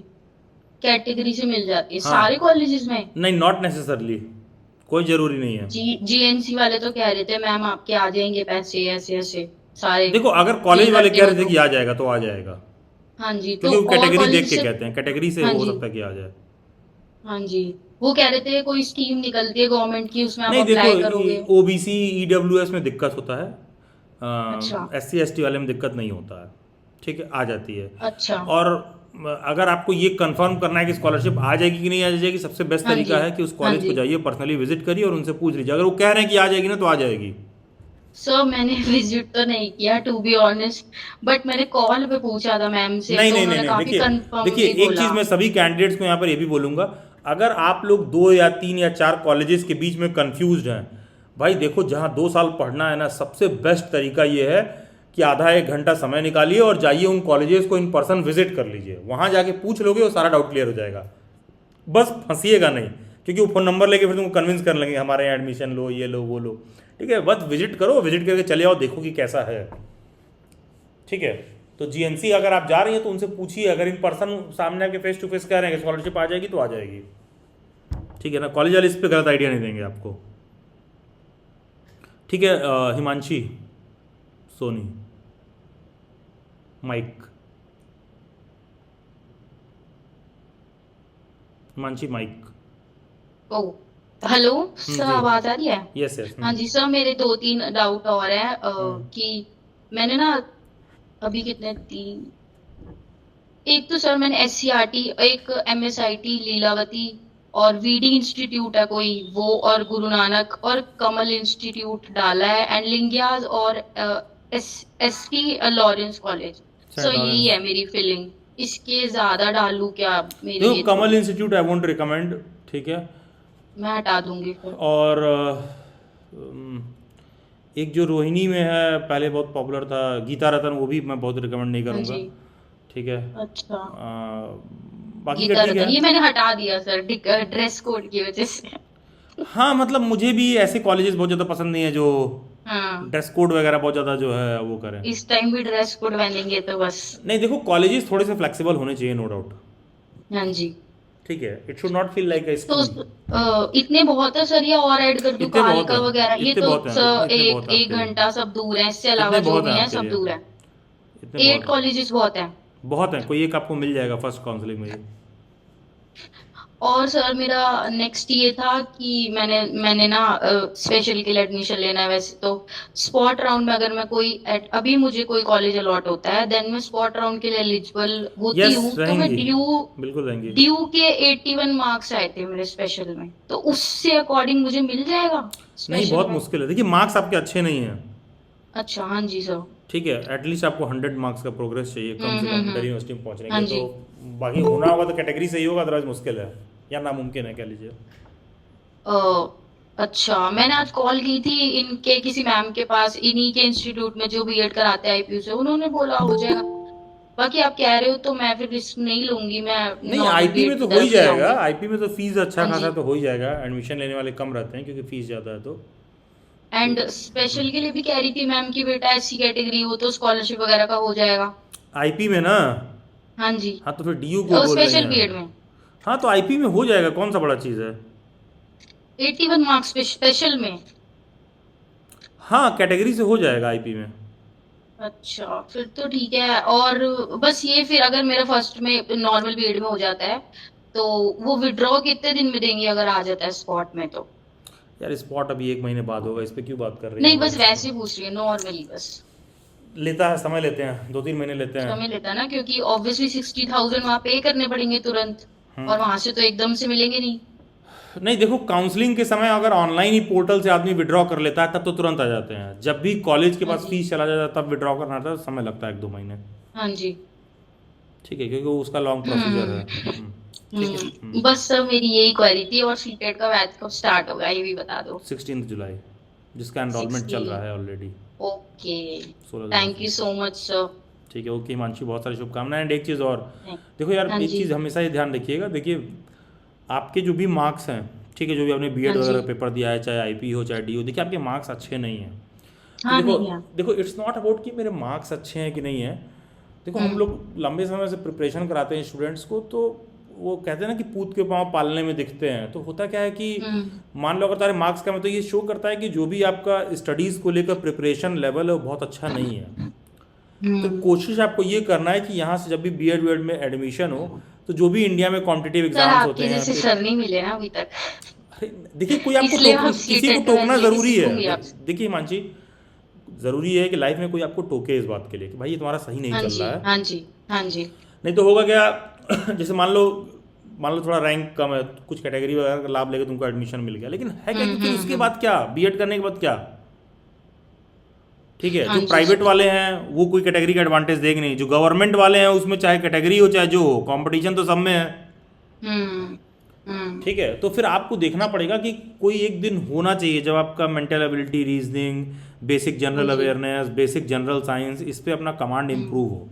कैटेगरी से मिल जाती है सारे हाँ कॉलेजेस में। नहीं, नॉट नेसेसरली, कोई ज़रूरी नहीं है। जीएनसी वाले तो कह रहे थे मैम आपके आ जाएंगे पैसे ऐसे ऐसे सारे देखो अगर कॉलेज फिल वाले करते कह हो रहे थे तो। कि आ जाएगा तो आ जाएगा, हाँ जी, तो क्योंकि वो और कैटेगरी देख कॉलेज के से। कहते हैं, कैटेगरी से हाँ हो जी। सकता है कि आ जाए। हाँ जी, वो कह रहे थे कोई स्कीम निकलती है गवर्नमेंट की, उसमें आप नहीं देखो, अप्लाई करोगे। ओबीसी ईडब्ल्यूएस में दिक्कत होता है, अच्छा। एससी एसटी वाले में दिक्कत नहीं होता है। ठीक है, आ जाती है। अच्छा। और अगर आपको ये कंफर्म करना है कि स्कॉलरशिप आ जाएगी कि नहीं आ जाएगी, सबसे बेस्ट हाँ तरीका जी। है कि उस हाँ कॉलेज को जी जाइए, पर्सनली विजिट करिए और उनसे पूछ लीजिए। अगर वो कह रहे हैं कि आ जाएगी ना तो आ जाएगी। सर मैंने विजिट तो नहीं किया टू बी ऑनेस्ट, बट मैंने कॉल पे पूछा था मैम से नहीं तो नहीं नहीं उन्होंने नहीं, काफी देखिए देखिए, कंफर्मली एक बोला। चीज़ मैं सभी कैंडिडेट्स को यहाँ पर ये भी बोलूँगा, अगर आप लोग 2 या 3 या 4 कॉलेजेस के बीच में कंफ्यूज्ड हैं, भाई देखो जहाँ 2 साल पढ़ना है ना, सबसे बेस्ट तरीका ये है कि आधा एक घंटा समय निकालिए और जाइए उन कॉलेजेस को इन पर्सन विजिट कर लीजिए। वहाँ जाके पूछ लोगे और सारा डाउट क्लियर हो जाएगा। बस फंसिएगा नहीं, क्योंकि वो फ़ोन नंबर लेके फिर तुमको कन्विंस करने लगेंगे हमारे यहाँ एडमिशन लो, ये लो वो लो। ठीक है, बस विजिट करो, विजिट करके चले आओ, देखो कि कैसा है। ठीक है, तो जीएनसी अगर आप जा रही हैं तो उनसे पूछिए, अगर इन पर्सन सामने आके फेस टू फेस कह रहे हैं कि स्कॉलरशिप आ जाएगी तो आ जाएगी। ठीक है ना, कॉलेज वाले इस पर गलत आइडिया नहीं देंगे आपको। ठीक है, हिमांशी सोनी माइक, हिमांशी माइक। ओ हेलो सर, जी। आवाज आ रही है? Yes yes. हाँ जी सर, मेरे 2-3 डाउट और हैं कि मैंने ना अभी कितने तीन, एक तो सर मैंने एससीईआरटी, एक एमएसआईटी लीलावती और वीडी इंस्टीट्यूट है कोई वो, और गुरु नानक और कमल इंस्टीट्यूट डाला है एंड लिंगियाज और एसटी लॉरेंस कॉलेज। सेंट सो यही लॉरेंस। है मेरी फीलिंग, इसके ज्यादा डालूं क्या? मेरी देखो ये तो कमल इंस्टीट्यूट आई वोंट रिकमेंड। ठीक है। मैं हटा दूंगी फिर। और एक जो रोहिणी में है, पहले बहुत पॉपुलर था, गीता रतन, वो भी मैं बहुत रिकमेंड नहीं हाँ करूँगा। जी। ठीक है। अच्छा। बाकी का गीता ठीक है। रतन ये मैंने हटा दिया सर ड्रेस कोड की वजह से। हाँ मतलब मुझे भी ऐसे कॉलेजेस बहुत ज़्यादा पसंद नहीं है जो हाँ, ड्रेस कोड वगैरह बहुत ज़्यादा जो है वो करें। इस टाइम भी ड्रेस कोड पहनेंगे तो बस। नहीं देखो, कॉलेजेस थोड़े से फ्लेक्सिबल होने चाहिए, नो डाउट। हाँ जी। ठीक है, it should not feel like अ तो स्कूल। इतने बहुत है सर, या और ऐड कर दूं इतने बहुत कालिका हैं, वगैरह? ये इतने तो बहुत हैं, सर इतने एक बहुत हैं एक आपके लिए। घंटा सब दूर है, इससे इतने अलावा जो बहुत भी हैं है आपके सब लिए। दूर है। इतने 8 बहुत हैं। कॉलेजेस बहुत है। बहुत हैं, कोई एक आपको मिल जाएगा फर्स्ट काउंसलिंग में ही। और सर मेरा नेक्स्ट ये था कि मैंने ना स्पेशल के लिए एडमिशन लेना है वैसे तो। स्पॉट राउंड में अगर मैं अभी मुझे कोई कॉलेज अलॉट होता है देन मैं स्पॉट राउंड के लिए एलिजिबल होती यस हूँ, तो मैं रहेंगी, ड्यू बिल्कुल रहेंगी। ड्यू के 81 मार्क्स आए थे मेरे स्पेशल में, तो उससे अकॉर्डिंग मुझे मिल जाएगा नहीं स्पेशल बहुत में? मुश्किल है, देखिए मार्क्स आपके अच्छे नहीं हैं। अच्छा। हाँ जी सर। ठीक है, एटलीस्ट आपको 100 मार्क्स का प्रोग्रेस चाहिए कम से कम दिल्ली यूनिवर्सिटी में पहुंचने के हाँ लिए। जी। तो बाकी होना होगा तो कैटेगरी सही होगा, अदरवाइज मुश्किल है या नामुमकिन है कह लीजिए। अ, अच्छा, मैंने आज कॉल की थी इनके किसी मैम के पास, इन्हीं के इंस्टीट्यूट में जो बीएड कराते हैं आईपीयू से, उन्होंने बोला हो जाएगा। बाकी आप कह रहे हो तो मैं फिर रिस्क नहीं लूंगी, मैं नहीं नॉर्मल आईपी में बीएड तो की हो ही तरफ ही जाएगा, जाऊंगी। आईपी में तो फीस अच्छा हाँ खासा जी। तो हो ही जाएगा, एडमिशन लेने वाले कम रहते हैं क्योंकि फीस ज़्यादा है तो। एंड स्पेशल के लिए भी कह रही थी मैम की बेटा एससी कैटेगरी हो तो स्कॉलरशिप वगैरह का हो जाएगा। आईपी में ना हाँ जी, हाँ तो फिर डीयू क्यों और बोल रही स्पेशल हैं? बीएड में हाँ तो आईपी में हो जाएगा, कौन सा बड़ा चीज़ है। 81 मार्क्स स्पेशल में। हाँ कैटेगरी से हो जाएगा आईपी में। अच्छा, फिर तो ठीक है। और बस ये, फिर अगर मेरा फर्स्ट में नॉर्मल बीएड में हो जाता है तो वो विड्रॉ कितने दिन में देंगे अगर आ जाता है स्पॉट में तो? यार स्पॉट अभी 1 महीने बाद होगा, इस पे क्यों बात कर रही नहीं, हैं बस भाई। वैसे ही पूछ रही हूँ, नॉर्मली बस। लेता है, समय लेते हैं, 2-3 महीने लेते हैं। समय लेता है ना, क्योंकि ऑब्वियसली 60,000 वहां पे करने पड़ेंगे तुरंत, हम्म। और वहां से तो एकदम से मिलेंगे नहीं। नहीं देखो, काउंसलिंग के समय अगर ऑनलाइन ही पोर्टल से आदमी विड्रॉ कर लेता है तब तो तुरंत आ जाते हैं। जब भी कॉलेज के हाँ पास जी, फीस चला जाता है तब विड्रॉ करना था, समय लगता है 1-2 महीने। हाँ जी। ठीक है, क्योंकि वो उसका लॉन्ग प्रोसीजर है। हम्म। ठीक है। बस सर मेरी यही क्वेरी थी। और सीटेट का बैच कब स्टार्ट होगा ये भी बता दो। 16 जुलाई, जिसका एनरोलमेंट चल 16। रहा है ऑलरेडी। ओके। 16 जुलाई थैंक से। You so much sir. ठीक है, ओके हिमांशु, बहुत सारी शुभकामनाएं। एंड एक चीज़ और, देखो यार हाँ एक जी, चीज़ हमेशा ही ध्यान रखिएगा। देखिए आपके जो भी मार्क्स हैं, ठीक है, जो भी आपने हाँ बीएड जी। वगैरह पेपर दिया है, चाहे आईपी हो चाहे डी हो, देखिए आपके मार्क्स अच्छे नहीं हैं। तो हाँ, देखो, नहीं है। देखो इट्स नॉट अबाउट कि मेरे मार्क्स अच्छे हैं कि नहीं है। देखो हम हम्म। लोग लंबे समय से प्रिपरेशन कराते हैं स्टूडेंट्स को, तो वो कहते हैं ना कि पूत के पाँव पालने में दिखते हैं। तो होता क्या है कि हम्म। मान लो अगर तारे मार्क्स कम है तो ये शो करता है कि जो भी आपका स्टडीज़ को लेकर प्रिपरेशन लेवल है वो बहुत अच्छा नहीं है। तो हम्म। कोशिश आपको ये करना है कि यहाँ से जब भी बीएड वीएड में एडमिशन हो, तो जो भी इंडिया में कॉम्पिटिटिव सर एग्जाम्स होते आपके हैं, जैसे सर नहीं मिले ना अभी तक, अरे देखिए कोई आपको इसलिए टोक, आप किसी को सीटेट का टोकना बैच लेके ज़रूरी है। सीखूंगी आपसे। देखिए हिमांशी, ज़रूरी है कि लाइफ में कोई आपको टोके इस बात के लिए कि भाई ये तुम्हारा सही नहीं हाँ चल जी, रहा है। हाँ जी, हाँ जी। नहीं तो होगा क्या जैसे मान लो थोड़ा रैंक कम है, कुछ कैटेगरी वगैरह का लाभ लेके तुमको एडमिशन मिल गया, लेकिन है क्या कि फिर उसके हम्म। बाद क्या, बीएड करने के बाद क्या। ठीक है, हाँ जो जी प्राइवेट सर। वाले हैं वो कोई कैटेगरी का एडवांटेज देंगे नहीं, जो गवर्नमेंट वाले हैं उसमें चाहे कैटेगरी हो चाहे जो हो, कंपटीशन तो सब में है। हम्म। हम्म। ठीक है, तो फिर आपको देखना पड़ेगा कि कोई एक दिन होना चाहिए जब आपका मेंटल एबिलिटी, रीजनिंग, बेसिक हाँ जनरल जी। अवेयरनेस, बेसिक जनरल साइंस, इस पे अपना कमांड हम्म। इम्प्रूव हो,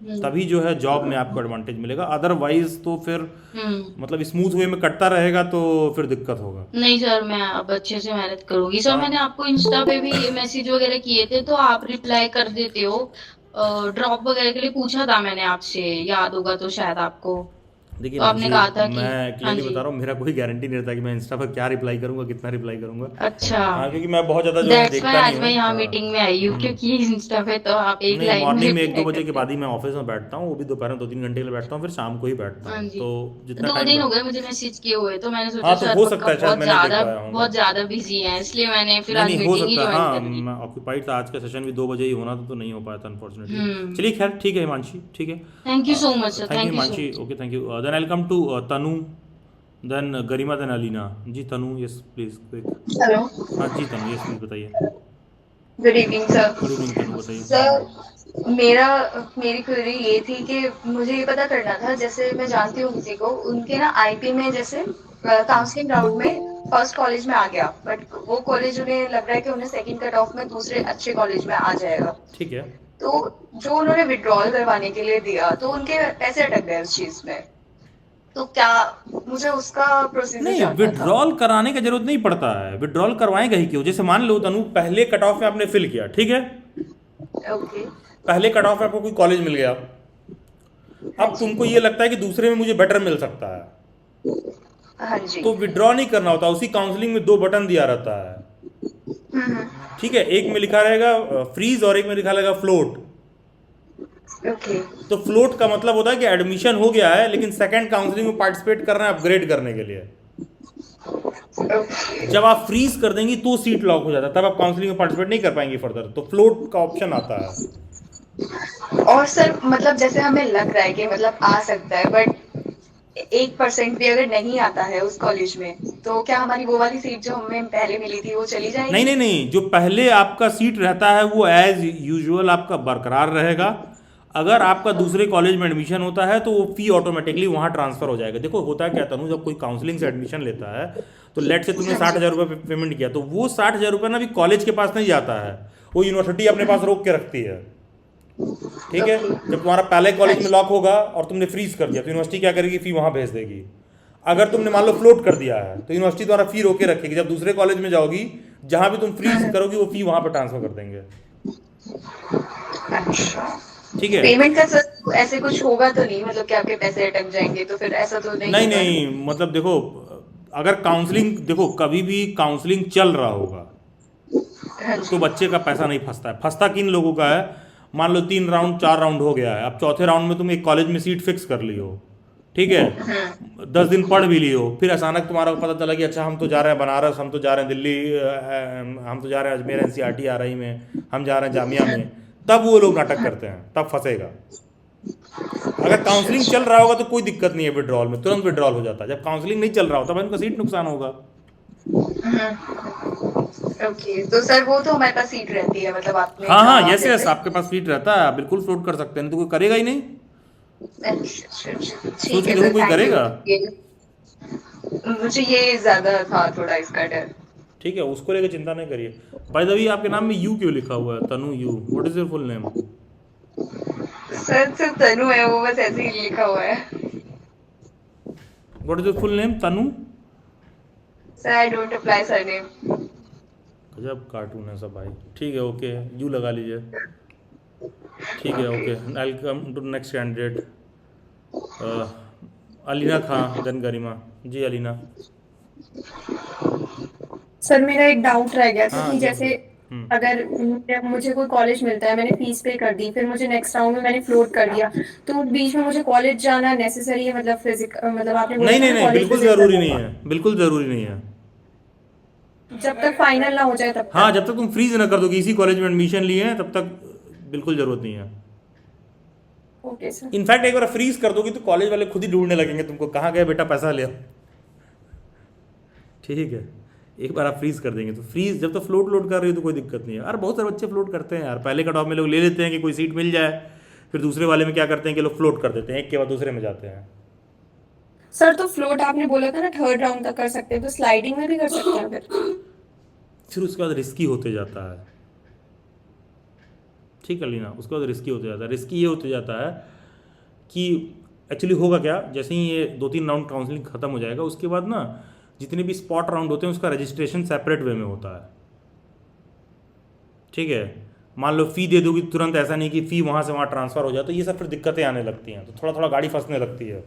हम्म। तभी जो है जॉब में आपको एडवांटेज मिलेगा। अदरवाइज तो फिर हम्म। मतलब स्मूथ वे में कटता रहेगा तो फिर दिक्कत होगा। नहीं सर, मैं अब अच्छे से मेहनत करूंगी सर। मैंने हाँ आपको इंस्टा पे भी मैसेज वगैरह किए थे तो आप रिप्लाई कर देते हो। ड्रॉप वगैरह के लिए पूछा था मैंने आपसे, याद होगा तो शायद आपको। देखिए तो आपने मानसी, कहा था कि मैं हाँ क्लियरली जी। बता रहा हूँ, मेरा कोई गारंटी नहीं रहता कि मैं इंस्टा पर क्या रिप्लाई करूंगा, कितना रिप्लाई करूंगा। अच्छा, हाँ क्योंकि मैं बहुत ज़्यादा जो है दैट्स वाई देखता नहीं आज मैं हूँ। यहाँ हाँ। मीटिंग में आई हूँ, क्योंकि इंस्टा पे तो आप एक नहीं, लाइन में मॉर्निंग में रिप्लाई 1-2 बजे के करते बाद हो। ही मैं ऑफिस में बैठता हूँ, वो भी दोपहर में 2-3 घंटे के लिए बैठता हूँ, फिर शाम को ही बैठता हाँ हूँ, जी। तो जितना 2 टाइम दिन हो बैठ। गए मुझे मैसेज किए हुए, तो मैंने सोचा हाँ तो सर हो पक्का सकता है शायद मैंने देख पाया होगा। बहुत ज्यादा बिजी हैं, इसलिए मैंने फिर नहीं आज नहीं, हो मीटिंग ही सकता है, ज्वाइन हाँ कर ली। मैं ऑक्यूपाइड था, आज का सेशन भी 2 बजे ही होना था तो नहीं हो पाया था अनफॉर्चुनेटली। हम्म। चलिए खैर ठीक है हिमांशी, ठीक है। Thank you so much sir, thank you thank you so Himanshi, much. Okay thank you. Then I come to Tanu, then Garima, then Alina. जी Tanu, yes please quick. Hello, हाँ जी तनु, यस प्लीज बताइए। Good evening sir. Good evening Tanu, बताइए। सर मेरी क्वेरी ये थी कि मुझे ये पता करना था, जैसे मैं जानती हूँ किसी को उनके ना आईपी में जैसे काउंसलिंग राउंड में फर्स्ट कॉलेज में आ गया, बट वो कॉलेज उन्हें लग रहा है कि उन्हें सेकंड कट ऑफ में दूसरे अच्छे कॉलेज में आ जाएगा। ठीक है। तो जो उन्होंने विड्रॉल करवाने के लिए दिया तो उनके पैसे अटक गए उस चीज में। तो क्या मुझे उसका प्रोसीजर नहीं, जानना था। विड्रॉल कराने की जरूरत नहीं पड़ता है, विड्रॉल करवाएंगे ही क्यों। जैसे मान लो तनु, पहले कट ऑफ में आपने फिल किया, ठीक है, ओके। पहले कट ऑफ में आपको कोई कॉलेज मिल गया, हाँ अब जी। तुमको ये लगता है कि दूसरे में मुझे बेटर मिल सकता है, हाँ जी। तो विड्रॉ नहीं करना होता। उसी काउंसलिंग में 2 बटन दिया रहता है, हम्म। ठीक है, एक में लिखा रहेगा फ्रीज और एक में लिखा रहेगा फ्लोट। ओके। तो फ्लोट का मतलब होता है कि एडमिशन हो गया है लेकिन सेकंड काउंसलिंग में पार्टिसिपेट कर रहे हैं अपग्रेड करने के लिए। ओके। जब आप फ्रीज कर देंगी तो सीट लॉक हो जाता है, तब आप काउंसलिंग में पार्टिसिपेट नहीं कर पाएंगी फर्दर, तो फ्लोट का ऑप्शन आता है। और सर मतलब जैसे हमें लग रहा है कि मतलब आ सकता है, बट 1% भी अगर नहीं आता है उस कॉलेज में, तो क्या हमारी वो वाली सीट जो हमें पहले मिली थी वो चली नहीं जाएगी? नहीं नहीं, जो पहले आपका सीट रहता है वो एज यूजुअल आपका बरकरार रहेगा। अगर आपका दूसरे कॉलेज में एडमिशन होता है तो वो फी ऑटोमेटिकली वहाँ ट्रांसफर हो जाएगा। देखो होता क्या तनु, जब कोई काउंसलिंग से एडमिशन लेता है तो लेट से तुमने हाँ जी। 60,000 रुपये पेमेंट किया, तो वो 60,000 रुपये ना भी कॉलेज के पास नहीं जाता है, वो यूनिवर्सिटी अपने पास रोक के रखती है। ठीक है, ओके। जब तुम्हारा पहले हाँ कॉलेज में जी। लॉक होगा और तुमने फ्रीज कर दिया तो यूनिवर्सिटी क्या करेगी, फी वहाँ भेज देगी। अगर तुमने मान लो फ्लोट कर दिया है तो यूनिवर्सिटी तुम्हारा फी रोके रखेगी, जब दूसरे कॉलेज में जाओगी जहाँ भी तुम फ्रीज करोगी वो फी वहाँ पर ट्रांसफर कर देंगे। अच्छा। ठीक है। पेमेंट का सर ऐसे कुछ होगा तो नहीं, मतलब कि आपके पैसे अटक जाएंगे तो फिर ऐसा तो नहीं नहीं होगा? नहीं, मतलब देखो, अगर काउंसलिंग, देखो कभी भी काउंसलिंग चल रहा होगा हाँ तो जी। बच्चे का पैसा नहीं फंसता है। फंसता किन लोगों का है, मान लो 3 राउंड 4 राउंड हो गया है, अब चौथे राउंड में तुम एक कॉलेज में सीट फिक्स कर ली हो, ठीक है, 10 दिन पढ़ भी ली हो, फिर अचानक तुम्हारा पता चला कि अच्छा हम तो जा रहे हैं बनारस, हम तो जा रहे हैं दिल्ली, हम तो जा रहे हैं अजमेर एनसीईआरटी आ रही में, हम जा रहे हैं जामिया में, तब वो लोग नाटक करते हैं, तब फंसेगा। अगर काउंसलिंग चल रहा होगा तो कोई दिक्कत नहीं है, विड्रॉल में तुरंत विड्रॉल हो जाता है। जब काउंसलिंग नहीं चल रहा होता तब इनका सीट नुकसान होगा। ओके, तो सर वो तो हमारे पास सीट रहती है, मतलब आपने हाँ हाँ, कहा यस यस, जैसे। आपके पास सीट रहता है, आप बिल्कुल फ्लोट कर सकते हैं, नहीं तो कोई करेगा ही नहीं। अच्छा, सोच ठीक के है देखो सर, कोई थैंक करेगा। यू। मुझे ये ज्यादा था थोड़ा इसका डर। ठीक है, उसको लेकर चिंता नहीं करिए। बाय द वे, आपके नाम में यू क्यों लिखा हुआ है, Tanu you, what is your full name? Sir तो तनु है, वो बस ऐसे ही लिखा हुआ है। What is your full name, Tanu? Sir I don't apply surname. गजब कार्टून है सब भाई। ठीक है, ओके, यू लगा लीजिए। ठीक है, okay, I come to next candidate, Alina Khan, then Garima. जी अलीना। सर मेरा एक डाउट रह गया था हाँ कि जी। जैसे अगर मुझे कोई कॉलेज मिलता है, मैंने फीस पे कर दी, फिर मुझे नेक्स्ट राउंड में मैंने फ्लोट कर दिया, तो बीच में मुझे कॉलेज जाना नेसेसरी है? मतलब मतलब आपने बोला नहीं था नहीं ना नहीं, कॉलेज बिल्कुल विजिट ज़रूरी करना नहीं था, है, बिल्कुल ज़रूरी नहीं है। जब तक फाइनल ना हो जाए तब हाँ, तक। जब तक तुम फ्रीज ना कर दो कि इसी कॉलेज में एडमिशन लिए हैं, तब तक बिल्कुल ज़रूरत नहीं है। Okay sir. इनफैक्ट एक बार फ्रीज कर दोगी तो कॉलेज वाले खुद ही ढूंढने लगेंगे तुमको, कहाँ गए बेटा, पैसा ले आओ। ठीक है, एक बार आप फ्रीज कर देंगे तो फ्रीज, जब तक फ्लोट लोड कर रही हो तो कोई दिक्कत नहीं है। यार बहुत सारे बच्चे फ्लोट करते हैं यार, पहले कट ऑफ में लोग ले लेते हैं कि कोई सीट मिल जाए, फिर दूसरे वाले में क्या करते हैं कि लोग फ्लोट कर देते हैं, एक के बाद दूसरे में जाते हैं। सर तो फ्लोट आपने बोला था ना थर्ड राउंड तक कर सकते हैं, तो स्लाइडिंग में भी कर सकते हैं फिर उसके बाद रिस्की होते जाता है। ठीक है लीना, उसके बाद रिस्की होते जाता है। रिस्की ये होते जाता है कि एक्चुअली होगा क्या, जैसे ही ये 2-3 राउंड काउंसलिंग खत्म हो जाएगा, उसके बाद ना जितने भी स्पॉट राउंड होते हैं उसका रजिस्ट्रेशन सेपरेट वे में होता है। ठीक है, मान लो फ़ी दे दोगी तुरंत, ऐसा नहीं कि फ़ी वहाँ से वहाँ ट्रांसफ़र हो जाए, तो ये सब फिर दिक्कतें आने लगती हैं, तो थोड़ा थोड़ा गाड़ी फंसने लगती है।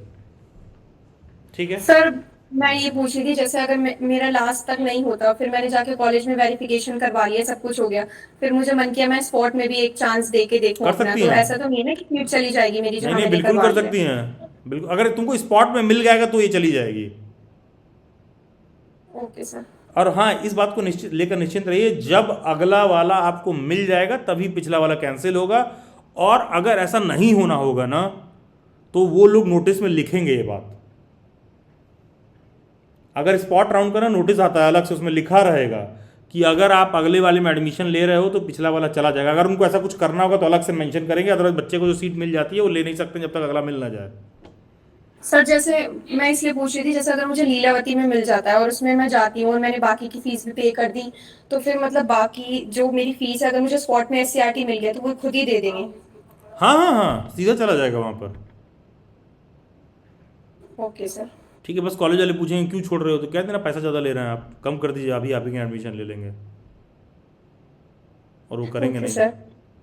ठीक है। सर मैं ये पूछ रही थी, जैसे अगर मेरा लास्ट तक नहीं होता, फिर मैंने जाके कॉलेज में वेरिफिकेशन करवा लिया, सब कुछ हो गया, फिर मुझे मन किया मैं स्पॉट में भी एक चांस दे के देखूं कर अपना, सकती तो हैं, ऐसा तो नहीं है ना कि सीट चली जाएगी मेरी नहीं जहां नहीं, मैंने बिल्कुल करवा कर लिया? सकती हैं, बिल्कुल। अगर तुमको स्पॉट में मिल जाएगा तो ये चली जाएगी। Okay sir. और हाँ, इस बात को निश्चित लेकर निश्चिंत रहिए, जब अगला वाला आपको मिल जाएगा तभी पिछला वाला कैंसिल होगा। और अगर ऐसा नहीं होना होगा ना, तो वो लोग नोटिस में लिखेंगे ये बात। अगर स्पॉट राउंड का ना नोटिस आता है अलग से, उसमें लिखा रहेगा कि अगर आप अगले वाले में एडमिशन ले रहे हो तो पिछला वाला चला जाएगा। अगर उनको ऐसा कुछ करना होगा तो अलग से मेंशन करेंगे, अदरवाइज बच्चे को जो सीट मिल जाती है वो ले नहीं सकते जब तक अगला मिल ना जाए। सर जैसे मैं इसलिए पूछ रही थी, जैसे अगर मुझे लीलावती में मिल जाता है और उसमें मैं जाती हूँ और मैंने बाकी की फीस भी पे कर दी, तो फिर मतलब बाकी जो मेरी फीस है, अगर मुझे स्पॉट में एससीईआरटी मिल गया तो वो खुद ही दे देंगे? हाँ हाँ हाँ, सीधा चला जाएगा वहाँ पर। Okay sir. ठीक है, बस कॉलेज वाले पूछेंगे क्यों छोड़ रहे हो, तो कह देना पैसा ज़्यादा ले रहे हैं आप, कम कर दीजिए, अभी आप ही एडमिशन ले लेंगे। और वो करेंगे ओके नहीं। सर।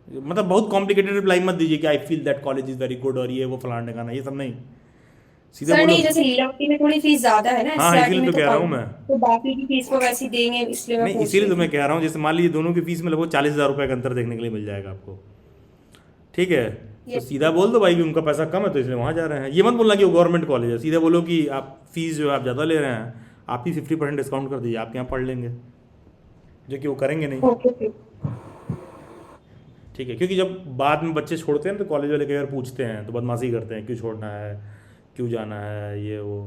मतलब बहुत कॉम्प्लिकेटेड रिप्लाई मत दीजिए कि I feel that college is very good और ये वो फलाने का ना, ये सब नहीं। सीधे सर बोलो। नहीं, जैसे लीलावती में थोड़ी फीस ज्यादा है ना, हाँ, एससीईआरटी इसीलिए में तो तो कह रहा हूँ कम, मैं। तो बाकी की फीस को वैसे ही देंगे, इसलिए मैं नहीं, पूछ इसीलिए रही तो मैं थी। कह रहा हूँ, जैसे मान लीजिए दोनों की फीस में लगभग 40,000 रुपये का अंतर देखने के लिए मिल जाएगा आपको। ठीक है, तो Yes. सीधा बोल दो भाई कि उनका पैसा कम है तो इसलिए वहाँ जा रहे हैं। ये मत बोलना कि वो गवर्नमेंट कॉलेज है, सीधा बोलो कि आप फीस जो है आप ज़्यादा ले रहे हैं, आप ही 50% डिस्काउंट कर दीजिए, आपके यहाँ पढ़ लेंगे, जो कि वो करेंगे नहीं। Okay sir. ठीक है, क्योंकि जब बाद में बच्चे छोड़ते हैं तो कॉलेज वाले कई बार पूछते हैं, तो बदमाशी करते हैं, क्यों छोड़ना है, क्यों जाना है, ये वो।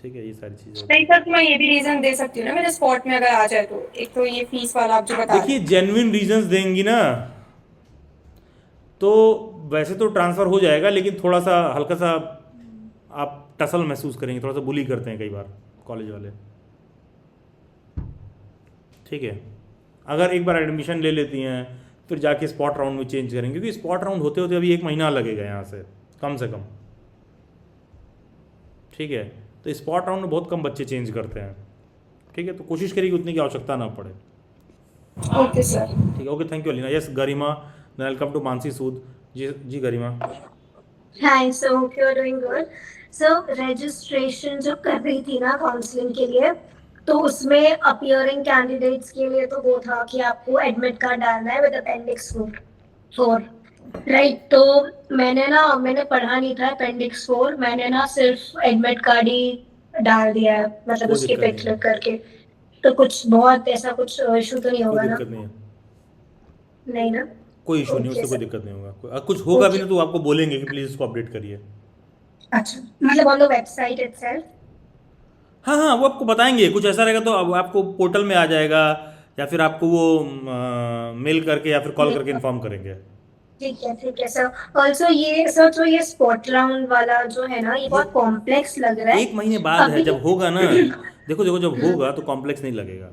ठीक है, ये सारी चीज़ें। नहीं सर, तो मैं ये भी रीजन दे सकती हूँ ना मेरे स्पॉट में अगर आ जाए तो, एक तो ये फीस वाला आप जो बता रहे देखिए, हैं। जेन्युइन रीजंस देंगी ना तो वैसे तो ट्रांसफ़र हो जाएगा, लेकिन थोड़ा सा हल्का सा आप टसल महसूस करेंगे, थोड़ा सा बुली करते हैं कई बार कॉलेज वाले। ठीक है, अगर एक बार एडमिशन ले लेती हैं फिर जाके स्पॉट राउंड में चेंज करेंगे, क्योंकि स्पॉट राउंड होते होते अभी 1 महीना लगेगा यहाँ से कम से कम। ठीक है, तो स्पॉट राउंड में बहुत कम बच्चे चेंज करते हैं। ठीक है, तो कोशिश करिए कि उतनी की आवश्यकता ना पड़े। Okay sir. ठीक है, okay, thank you Alina. Yes Garima, then welcome to Mansi Sood, जी Garima. Hi, so hope you are doing good. So registration जो कर रही थी ना काउंसलिंग के लिए, तो उसमें अपीयरिंग कैंडिडेट्स के लिए तो वो था कि आपको एडमिट कार्ड डालना है विद अपेंडिक्स 4, राइट? तो मैंने पढ़ा नहीं था अपेंडिक्स 4, मैंने ना सिर्फ एडमिट कार्ड ही डाल दिया है, मतलब कोई उसकी दिक्कत पे नहीं है, क्लिक करके। तो कुछ बहुत ऐसा कुछ इशू तो नहीं कोई होगा ना? दिक्कत नहीं है, नहीं ना? कोई इशू नहीं, ओके उससे कोई सर। दिक्कत नहीं होगा। कुछ होगा भी ओके, ना तो आपको बोलेंगे कि प्लीज़ इसको अपडेट करिए। अच्छा, मतलब ऑन द वेबसाइट इटसेल्फ? हाँ हाँ, वो आपको बताएंगे। कुछ ऐसा रहेगा तो अब आपको पोर्टल में आ जाएगा, या फिर आपको वो मेल करके या फिर कॉल करके इन्फॉर्म करेंगे। ठीक है सर। ऑल्सो ये सर, जो ये स्पॉट राउंड वाला जो है ना, ये ये बहुत कॉम्प्लेक्स लग रहा है 1 महीने बाद है, अभी। जब होगा ना। देखो देखो, जब होगा तो कॉम्प्लेक्स नहीं लगेगा।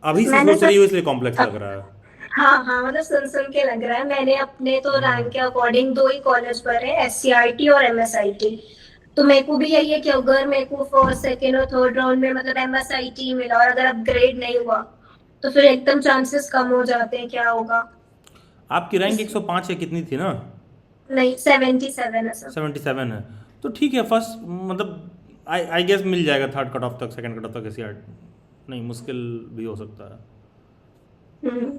अभी से मैंने सोच रही सर, हो इसलिए कॉम्प्लेक्स लग रहा है। हाँ हाँ, मतलब सुन के लग रहा है। मैंने अपने तो रैंक के अकॉर्डिंग 2 ही कॉलेज पर है, SCRT और MSIT। तो मेरे को भी यही है कि अगर मेरे को फर्स्ट सेकेंड और थर्ड राउंड में मतलब MSIT मिला और अगर अपग्रेड नहीं हुआ, तो फिर एकदम चांसेस कम हो जाते हैं। क्या होगा? आपकी रैंक इसलिए 105 है, कितनी थी ना? नहीं, 77 है सर। 77 है, तो ठीक है। फर्स्ट मतलब आई गेस मिल जाएगा, थर्ड कट ऑफ तक, सेकंड कट ऑफ तक। ऐसी नहीं, मुश्किल भी हो सकता है। हम्म,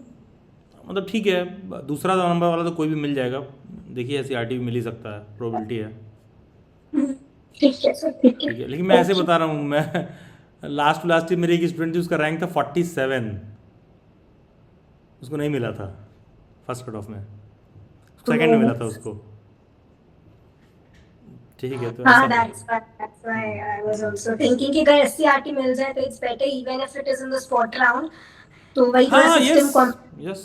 मतलब ठीक है, दूसरा नंबर वाला तो कोई भी मिल जाएगा। देखिए SCRT भी मिल ही सकता है, प्रोबेबिलिटी है। हम्म, ठीक है सर, ठीक है। ठीक है, लेकिन मैं ऐसे ओके। बता रहा हूँ, मैं लास्ट ईयर मेरी एक स्टूडेंट थी, उसका रैंक था 47, उसको नहीं मिला था फर्स्ट कट ऑफ में, सेकंड में मिला था उसको। ठीक है, तो हाँ, ऐसा है। that's why I was also thinking कि अगर SCRT मिल जाए तो it's better even if it is in the spot round। तो वही थोड़ा हाँ, yes system com. Yes.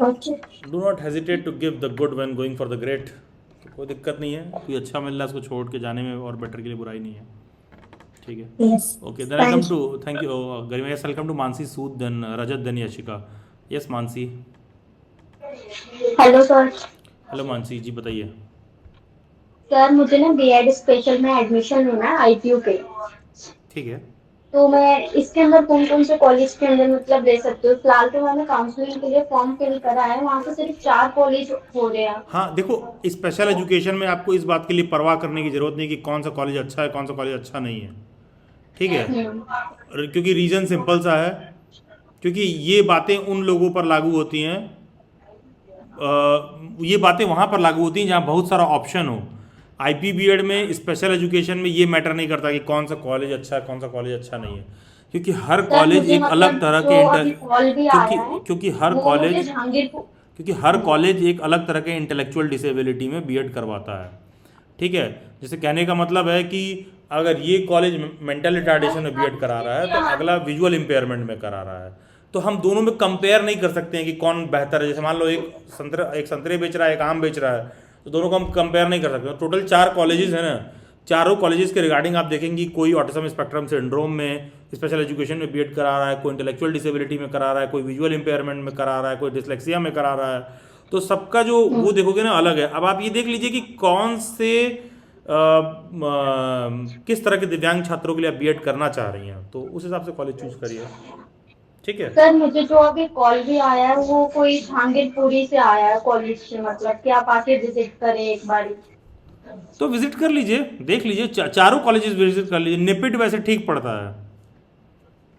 Okay. Do not hesitate to give the good when going for the great. तो कोई दिक्कत नहीं है, कोई अच्छा मिल रहा है उसको छोड़ के जाने में और बेटर के लिए बुराई नहीं है। ठीक है, yes. Okay then I come thank to, you. Thank you Garima. Yes, welcome to Mansi Sood, then Rajat, then Yashika. Yes Mansi. Hello sir. Hello Mansi ji, बताइए। सर मुझे ना बीएड स्पेशल में एडमिशन लेना है ITU पे। ठीक है। तो मैं इसके अंदर कौन कौन से कॉलेज के अंदर मतलब दे सकती हूँ? फिलहाल तो मैंने काउंसलिंग के लिए फॉर्म फिल करा है, वहाँ पे सिर्फ 4 कॉलेज हो रहे हैं। हाँ देखो, स्पेशल एजुकेशन में आपको इस बात के लिए परवाह करने की ज़रूरत नहीं कि कौन सा कॉलेज अच्छा है, कौन सा कॉलेज अच्छा नहीं है। ठीक है, क्योंकि रीज़न सिंपल सा है, क्योंकि ये बातें उन लोगों पर लागू होती हैं, ये बातें वहाँ पर लागू होती हैं जहाँ बहुत सारा ऑप्शन हो। IPBED में, स्पेशल एजुकेशन में ये मैटर नहीं करता कि कौन सा कॉलेज अच्छा है, कौन सा कॉलेज अच्छा नहीं है, क्योंकि हर सर कॉलेज मुझे एक अलग मतलब तरह जो के अभी कॉल भी क्योंकि आया है क्योंकि हर वो कॉलेज मुझे जहांगीरपुर। क्योंकि हर कॉलेज एक अलग तरह के इंटेलेक्चुअल डिसेबिलिटी में बीएड करवाता है। ठीक है, जैसे कहने का मतलब है कि अगर ये कॉलेज मेंटल रिटार्डेशन में बीएड करा रहा है तो अगला विजुअल इम्पेयरमेंट में करा रहा है, तो हम दोनों में कंपेयर नहीं कर सकते हैं कि कौन बेहतर है। जैसे मान लो एक संतरे बेच रहा है, एक आम बेच रहा है, तो दोनों को हम कंपेयर नहीं कर सकते। टोटल 4 कॉलेजेस हैं ना, चारों कॉलेजेस के रिगार्डिंग आप देखेंगे कोई ऑटिज्म स्पेक्ट्रम सिंड्रोम में स्पेशल एजुकेशन में बीएड करा रहा है, कोई इंटेलेक्चुअल डिसेबिलिटी में करा रहा है, कोई विजुअल इम्पेयरमेंट में करा रहा है, कोई डिसलेक्सिया में करा रहा है। तो सबका जो वो देखोगे ना अलग है। अब आप ये देख लीजिए कि कौन से किस तरह के दिव्यांग छात्रों के लिए आप बीएड करना चाह रही हैं, तो उस हिसाब से कॉलेज चूज करिए। ठीक है, सर मुझे जो अभी कॉल भी आया है वो कोई जहांगीरपुरी से आया है कॉलेज से, मतलब कि आप आके विजिट करें एक बार। तो विजिट कर लीजिए, देख लीजिए, चारों कॉलेजेस विजिट कर लीजिए। निपिट वैसे ठीक पड़ता है।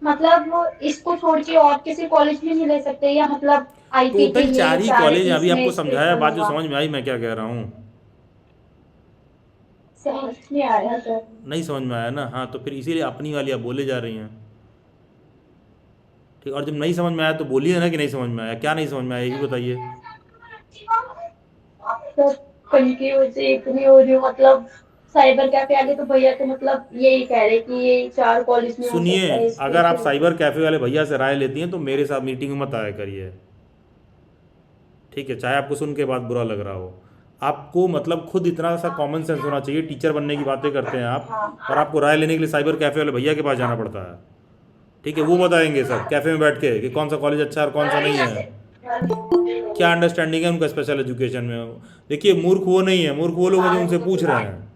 मतलब इसको छोड़ के और किसी कॉलेज में नहीं ले सकते, या मतलब आईपी के टोटल 4 ये ही 4 कॉलेज, अभी इसमें आपको समझाया, बात जो होगा? समझ में आई मैं क्या कह रहा हूँ। समझ नहीं आया सर। नहीं समझ में आया ना, हाँ, तो फिर इसीलिए अपनी वाली आप बोले जा रही हैं। ठीक, और जब नहीं समझ में आया तो बोलिए ना कि नहीं समझ में आया। क्या नहीं समझ में आया ये भी बताइए। सर कंफ्यूज इतनी हो रही हूँ, मतलब साइबर कैफे वाले तो भैया तो मतलब यही कह रहे कि ये 4 कॉलेज में हो सुनिए, सकता है अगर आप स्पेशल। साइबर कैफ़े वाले भैया से राय लेती हैं तो मेरे साथ मीटिंग में मत आया करिए। ठीक है, चाहे आपको सुन के बाद बुरा लग रहा हो। आपको मतलब खुद इतना सा कॉमन सेंस होना चाहिए। टीचर बनने की बातें करते हैं आप, और आपको राय लेने के लिए साइबर कैफ़े वाले भैया के पास जाना पड़ता है। ठीक है, वो बताएंगे सब कैफ़े में बैठ के कि कौन सा कॉलेज अच्छा है और कौन सा नहीं है, क्या अंडरस्टैंडिंग है उनका स्पेशल एजुकेशन में। देखिए, मूर्ख वो नहीं है, मूर्ख वो लोग हैं जो उनसे पूछ रहे हैं।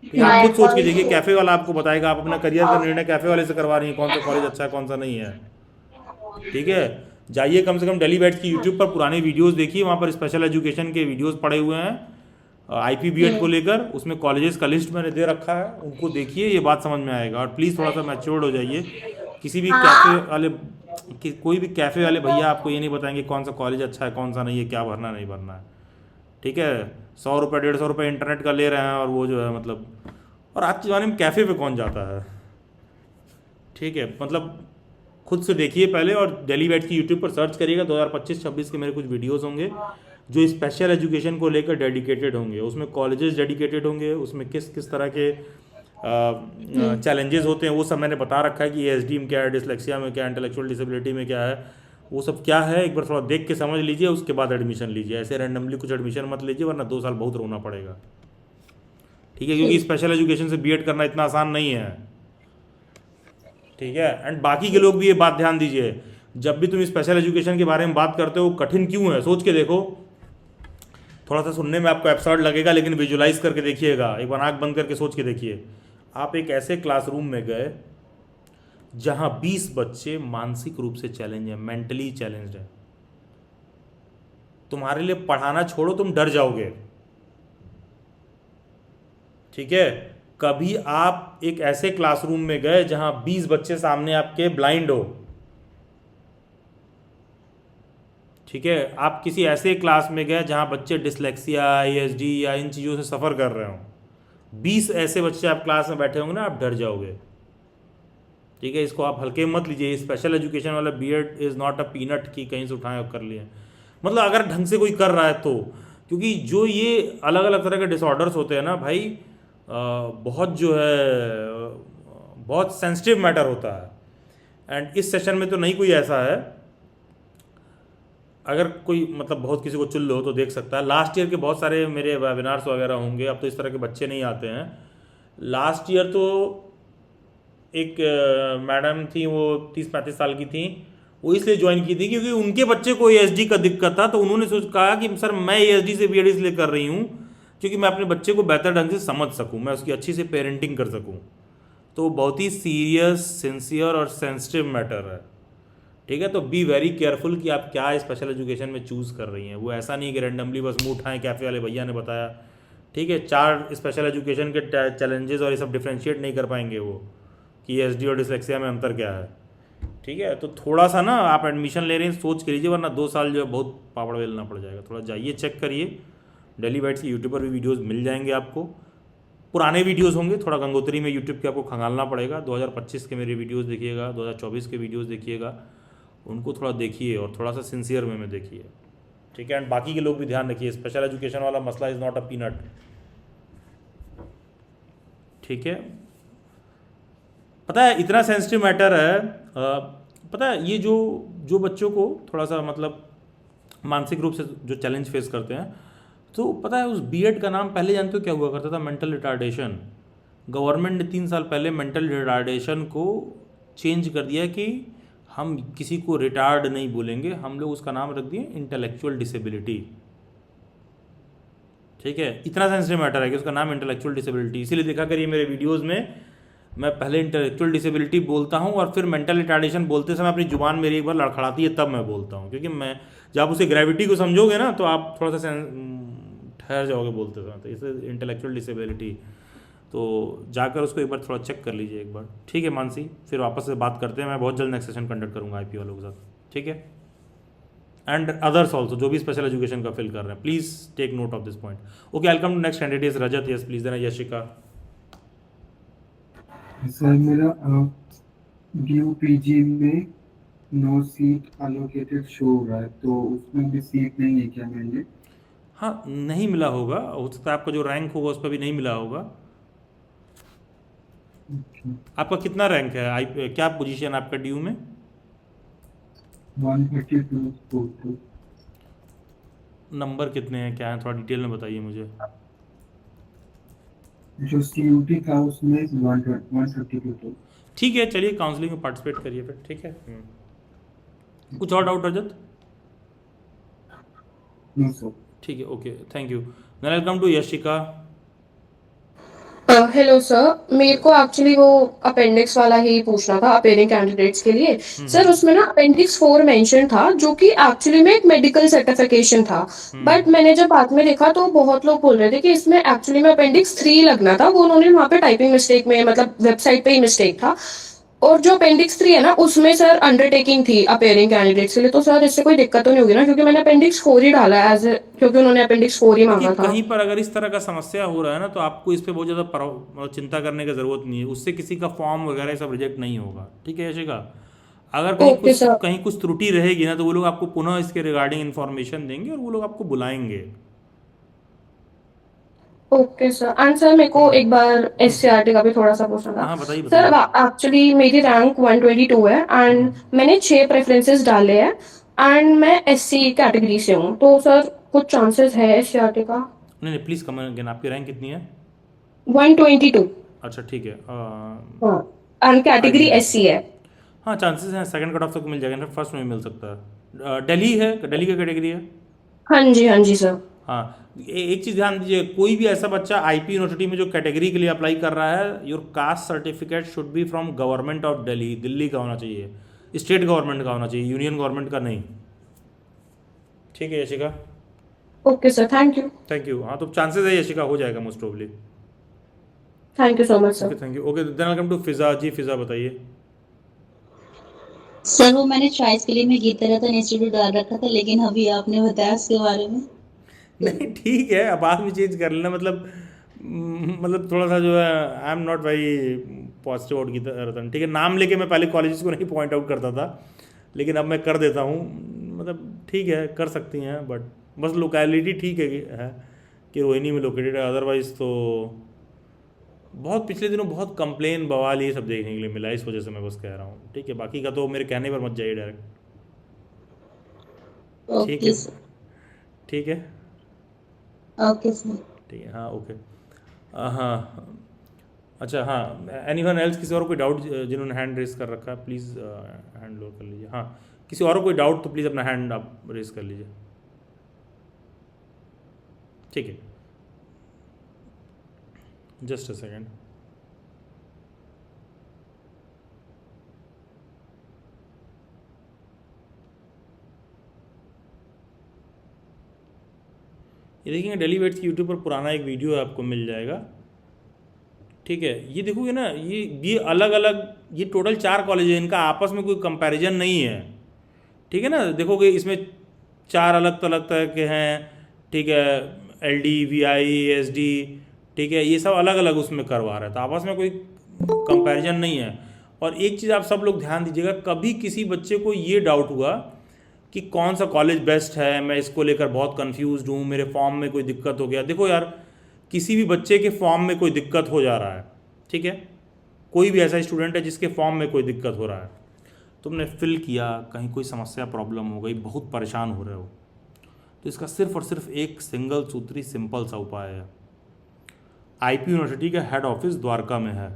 ठीक है, आप खुद सोच के देखिए, कैफ़े वाला आपको बताएगा। आप अपना करियर का निर्णय कैफ़े वाले से करवा रही हैं, कौन सा कॉलेज अच्छा है कौन सा नहीं है। ठीक है, जाइए कम से कम डेली बैट्स की यूट्यूब पर पुराने वीडियोस देखिए, वहाँ पर स्पेशल एजुकेशन के वीडियोस पड़े हुए हैं आईपी बीएड को लेकर, उसमें कॉलेजेस का लिस्ट मैंने दे रखा है, उनको देखिए, ये बात समझ में आएगा। और प्लीज़ थोड़ा सा मैच्योर्ड हो जाइए। किसी भी कैफ़े वाले कोई भी कैफ़े वाले भैया आपको ये नहीं बताएंगे कौन सा कॉलेज अच्छा है कौन सा नहीं है, क्या भरना नहीं भरना है, ठीक है। 100 रुपये 150 रुपये इंटरनेट का ले रहे हैं और वो जो है मतलब, और आज के ज़माने में कैफ़े पे कौन जाता है, ठीक है। मतलब खुद से देखिए पहले, और डेली बैट्स की यूट्यूब पर सर्च करिएगा, 2025-26 के मेरे कुछ वीडियोस होंगे जो स्पेशल एजुकेशन को लेकर डेडिकेटेड होंगे, उसमें कॉलेजेस डेडिकेटेड होंगे, उसमें किस किस तरह के चैलेंजेस होते हैं वो सब मैंने बता रखा है कि एसडीएम क्या है, डिसलेक्सिया में क्या है, इंटेलेक्चुअल डिसेबिलिटी में क्या है, वो सब क्या है, एक बार थोड़ा देख के समझ लीजिए, उसके बाद एडमिशन लीजिए। ऐसे रैंडमली कुछ एडमिशन मत लीजिए, वरना 2 साल बहुत रोना पड़ेगा, ठीक है, क्योंकि स्पेशल एजुकेशन से बीएड करना इतना आसान नहीं है, ठीक है। एंड बाकी के लोग भी ये बात ध्यान दीजिए, जब भी तुम स्पेशल एजुकेशन के बारे में बात करते हो कठिन क्यों है, सोच के देखो। थोड़ा सा सुनने में आपको एब्सर्ड लगेगा, लेकिन विजुलाइज करके देखिएगा, एक बार आंख बंद करके सोच के देखिए। आप एक ऐसे क्लासरूम में गए जहां 20 बच्चे मानसिक रूप से चैलेंज है, मेंटली चैलेंज्ड है, तुम्हारे लिए पढ़ाना छोड़ो, तुम डर जाओगे, ठीक है। कभी आप एक ऐसे क्लासरूम में गए जहां 20 बच्चे सामने आपके ब्लाइंड हो, ठीक है। आप किसी ऐसे क्लास में गए जहां बच्चे डिसलेक्सिया, ASD या इन चीज़ों से सफ़र कर रहे हो, 20 ऐसे बच्चे आप क्लास में बैठे होंगे ना, आप डर जाओगे, ठीक है। इसको आप हल्के मत लीजिए। स्पेशल एजुकेशन वाला BEd is not a peanut की कहीं से उठाएं और कर लिए, मतलब अगर ढंग से कोई कर रहा है तो, क्योंकि जो ये अलग अलग तरह के डिसऑर्डर्स होते हैं ना भाई, बहुत जो है बहुत सेंसिटिव मैटर होता है। एंड इस सेशन में तो नहीं कोई ऐसा है, अगर कोई मतलब बहुत किसी को चुल हो तो देख सकता है। लास्ट ईयर के बहुत सारे मेरे वेबिनार्स वगैरह होंगे, अब तो इस तरह के बच्चे नहीं आते हैं। लास्ट ईयर तो एक मैडम थी, वो 30-35 साल की थी, वो इसलिए ज्वाइन की थी क्योंकि उनके बच्चे को ASD का दिक्कत था, तो उन्होंने कहा कि सर मैं ASD से बीएड इसलिए कर रही हूँ क्योंकि मैं अपने बच्चे को बेहतर ढंग से समझ सकूँ, मैं उसकी अच्छी से पेरेंटिंग कर सकूँ। तो बहुत ही सीरियस, सिंसियर और सेंसिटिव मैटर है, ठीक है। तो बी वेरी केयरफुल कि आप क्या स्पेशल एजुकेशन में चूज़ कर रही हैं। वो ऐसा नहीं कि रैंडमली बस मुँह उठाएं, कैफ़े वाले भैया ने बताया, ठीक है। 4 स्पेशल एजुकेशन के चैलेंजेस और ये सब डिफ्रेंशिएट नहीं कर पाएंगे वो, कि ASD और डिसलेक्सिया में अंतर क्या है, ठीक है। तो थोड़ा सा ना आप एडमिशन ले रहे हैं सोच के लीजिए, वरना 2 साल जो है बहुत पापड़ बेलना पड़ जाएगा। थोड़ा जाइए चेक करिए, डेली बाइट्स की यूट्यूब पर भी वीडियोज़ मिल जाएंगे आपको, पुराने वीडियोस होंगे, थोड़ा गंगोत्री में यूट्यूब के आपको खंगालना पड़ेगा। 2025 के मेरे वीडियोस देखिएगा, 2024 के वीडियोस देखिएगा, उनको थोड़ा देखिए और थोड़ा सा सिंसियर वे में देखिए, ठीक है। एंड बाकी के लोग भी ध्यान रखिए, स्पेशल एजुकेशन वाला मसला इज़ नॉट अ पीनट, ठीक है। पता है इतना सेंसिटिव मैटर है, पता है ये जो बच्चों को थोड़ा सा मतलब मानसिक रूप से जो चैलेंज फेस करते हैं, तो पता है उस बीएड का नाम पहले जानते हो क्या हुआ करता था? Mental retardation. गवर्नमेंट ने 3 साल पहले मेंटल रिटार्डेशन को चेंज कर दिया कि हम किसी को रिटार्ड नहीं बोलेंगे, हम लोग उसका नाम रख दिए इंटेलेक्चुअल डिसेबिलिटी, ठीक है। इतना सेंसिटिव मैटर है कि उसका नाम इंटेलेक्चुअल डिसेबिलिटी। इसीलिए देखा करिए मेरे वीडियोज़ में मैं पहले इंटेलेक्चुअल डिसेबिलिटी बोलता हूँ और फिर मेंटल रिटार्डेशन बोलते समय अपनी जुबान मेरी एक बार लड़खड़ाती है, तब मैं बोलता हूँ, क्योंकि मैं जब आप उसे ग्रेविटी को समझोगे ना तो आप थोड़ा सा ठहर जाओगे बोलते समय। तो इसे इंटेलेक्चुअल डिसेबिलिटी, तो जाकर उसको एक बार थोड़ा चेक कर लीजिए एक बार, ठीक है मानसी। फिर वापस से बात करते हैं, मैं बहुत जल्द नेक्स्ट सेशन कंडक्ट करूँगा आईपी वालों के साथ, ठीक है। एंड अदर्स ऑल्सो जो भी स्पेशल एजुकेशन का फिल कर रहे हैं, please take note of this point. Okay, welcome to next candidate Rajat, yes please, देना यशिका। सर मेरा DUPG में नो सीट अलोकेटेड शो हो रहा है, तो उसमें भी सीट नहीं है क्या मेरे लिए? हाँ, नहीं मिला होगा, हो सकता है आपका जो रैंक होगा उस पर भी नहीं मिला होगा। आपका कितना रैंक है, क्या पोजीशन आपका ड्यू में? 132.42। नंबर कितने हैं, क्या है, थोड़ा डिटेल में बताइए मुझे। जो CUT था उसमें 132। ठीक है, चलिए काउंसलिंग में पार्टिसिपेट करिए फिर, ठीक है। कुछ और डाउट रजत? No sir. ठीक है, okay, thank you. Welcome to Yashika. Hello sir, मेरे को एक्चुअली वो अपेंडिक्स वाला ही पूछना था अपेयरिंग कैंडिडेट्स के लिए। सर उसमें ना अपेंडिक्स 4 मेंशन था, जो कि एक्चुअली में एक मेडिकल सर्टिफिकेशन था। बट मैंने जब बाद में देखा तो बहुत लोग बोल रहे थे कि इसमें एक्चुअली में अपेंडिक्स 3 लगना था। वो उन्होंने वहाँ पे टाइपिंग मिस्टेक में, मतलब वेबसाइट पे ही मिस्टेक था। और जो अपेंडिक्स 3 है ना, उसमें सर अंडरटेकिंग थी अपेयरिंग कैंडिडेट्स के लिए। तो सर इससे कोई दिक्कत तो नहीं होगी ना, क्योंकि मैंने अपेंडिक्स 4 ही डाला है क्योंकि उन्होंने अपेंडिक्स 4 ही देखिए मांगा था। कहीं पर अगर इस तरह का समस्या हो रहा है ना, तो आपको इस पे बहुत ज़्यादा मतलब चिंता करने की ज़रूरत नहीं है। उससे किसी का फॉर्म वगैरह सब रिजेक्ट नहीं होगा, ठीक है यशिका। अगर ओके सर। कहीं कुछ त्रुटि रहेगी ना, तो वो लोग आपको पुनः इसके रिगार्डिंग इन्फॉर्मेशन देंगे और वो लोग आपको बुलाएंगे। Okay sir. एंड सर मेरे को एक बार एससीईआरटी का भी थोड़ा सा पूछना था। हाँ बताइए सर बताइए। एक्चुअली मेरी रैंक 122 है एंड मैंने 6 प्रेफरेंसेस डाले हैं एंड मैं एससी कैटेगरी से हूँ। तो सर कुछ चांसेस है एससीईआरटी का? नहीं नहीं, प्लीज़ कम अगेन, आपकी रैंक कितनी है? 122। अच्छा ठीक है। हाँ, एंड कैटेगरी आईडी एससी है। हाँ, चांसेस हैं सेकंड कट ऑफ तक मिल जाएगा ना, फर्स्ट में मिल सकता है। दिल्ली है, दिल्ली का कैटेगरी है। हाँ जी सर। हाँ, एक चीज़ ध्यान दीजिए, कोई भी ऐसा बच्चा आईपी यूनिवर्सिटी में जो कैटेगरी के लिए अप्लाई कर रहा है, your caste certificate should be from government of Delhi, Delhi का होना चाहिए, स्टेट गवर्नमेंट का होना चाहिए, यूनियन गवर्नमेंट का नहीं। ठीक है Yashika, okay sir, thank you. Thank you. हाँ तो चांसेस है यशिका हो जाएगा most probably. Thank you so much okay sir. Thank you. Okay then welcome to Fiza ji. Fiza बताइए। सर वो मैंने चॉइस के लिए मैं गीता रतन इंस्टीट्यूट डाल रखा था, लेकिन अभी आपने बताया उसके बारे में। नहीं ठीक है, अब बाद में चेंज कर लेना, मतलब थोड़ा सा जो है, I am not very positive out की रतन, ठीक है। नाम लेके मैं पहले कॉलेजेस को नहीं पॉइंट आउट करता था, लेकिन अब मैं कर देता हूँ। मतलब ठीक है, कर सकती हैं, बट बस लोकेलिटी ठीक है कि रोहिणी में लोकेटेड है। अदरवाइज़ तो बहुत पिछले दिनों बहुत कंप्लेन बवाल ये सब देखने के लिए मिला, इस वजह से मैं बस कह रहा हूँ, ठीक है। बाकी का तो मेरे कहने पर मत जाइए डायरेक्ट, ठीक ओके है। सर। ठीक है, ओके सर। ठीक है। हाँ ओके। हाँ अच्छा, हाँ एनीवन एल्स, किसी और कोई डाउट जिन्होंने हैंड रेस कर रखा है प्लीज़ हैंड लोअर कर लीजिए। हाँ, किसी और को कोई डाउट तो प्लीज़ अपना हैंड आप रेस कर लीजिए, ठीक है। Just a second. ये देखिए डेली वेट्स की यूट्यूब पर पुराना एक वीडियो है, आपको मिल जाएगा, ठीक है। ये देखोगे ना, ये अलग अलग, ये टोटल 4 कॉलेज है, इनका आपस में कोई कंपैरिजन नहीं है, ठीक है ना। देखोगे इसमें 4 अलग अलग तरह के हैं, ठीक है। LD VI SD, ठीक है, ये सब अलग अलग उसमें करवा रहा है, तो आपस में कोई कंपैरिजन नहीं है। और एक चीज़ आप सब लोग ध्यान दीजिएगा, कभी किसी बच्चे को ये डाउट हुआ कि कौन सा कॉलेज बेस्ट है, मैं इसको लेकर बहुत कंफ्यूज्ड हूँ, मेरे फॉर्म में कोई दिक्कत हो गया, देखो यार, किसी भी बच्चे के फॉर्म में कोई दिक्कत हो जा रहा है, ठीक है। कोई भी ऐसा स्टूडेंट है जिसके फॉर्म में कोई दिक्कत हो रहा है, तुमने फिल किया, कहीं कोई समस्या प्रॉब्लम हो गई, बहुत परेशान हो रहे हो, तो इसका सिर्फ और सिर्फ एक सिंगल सूत्री सिंपल सा उपाय है। आईपी यूनिवर्सिटी का हेड ऑफिस द्वारका में है,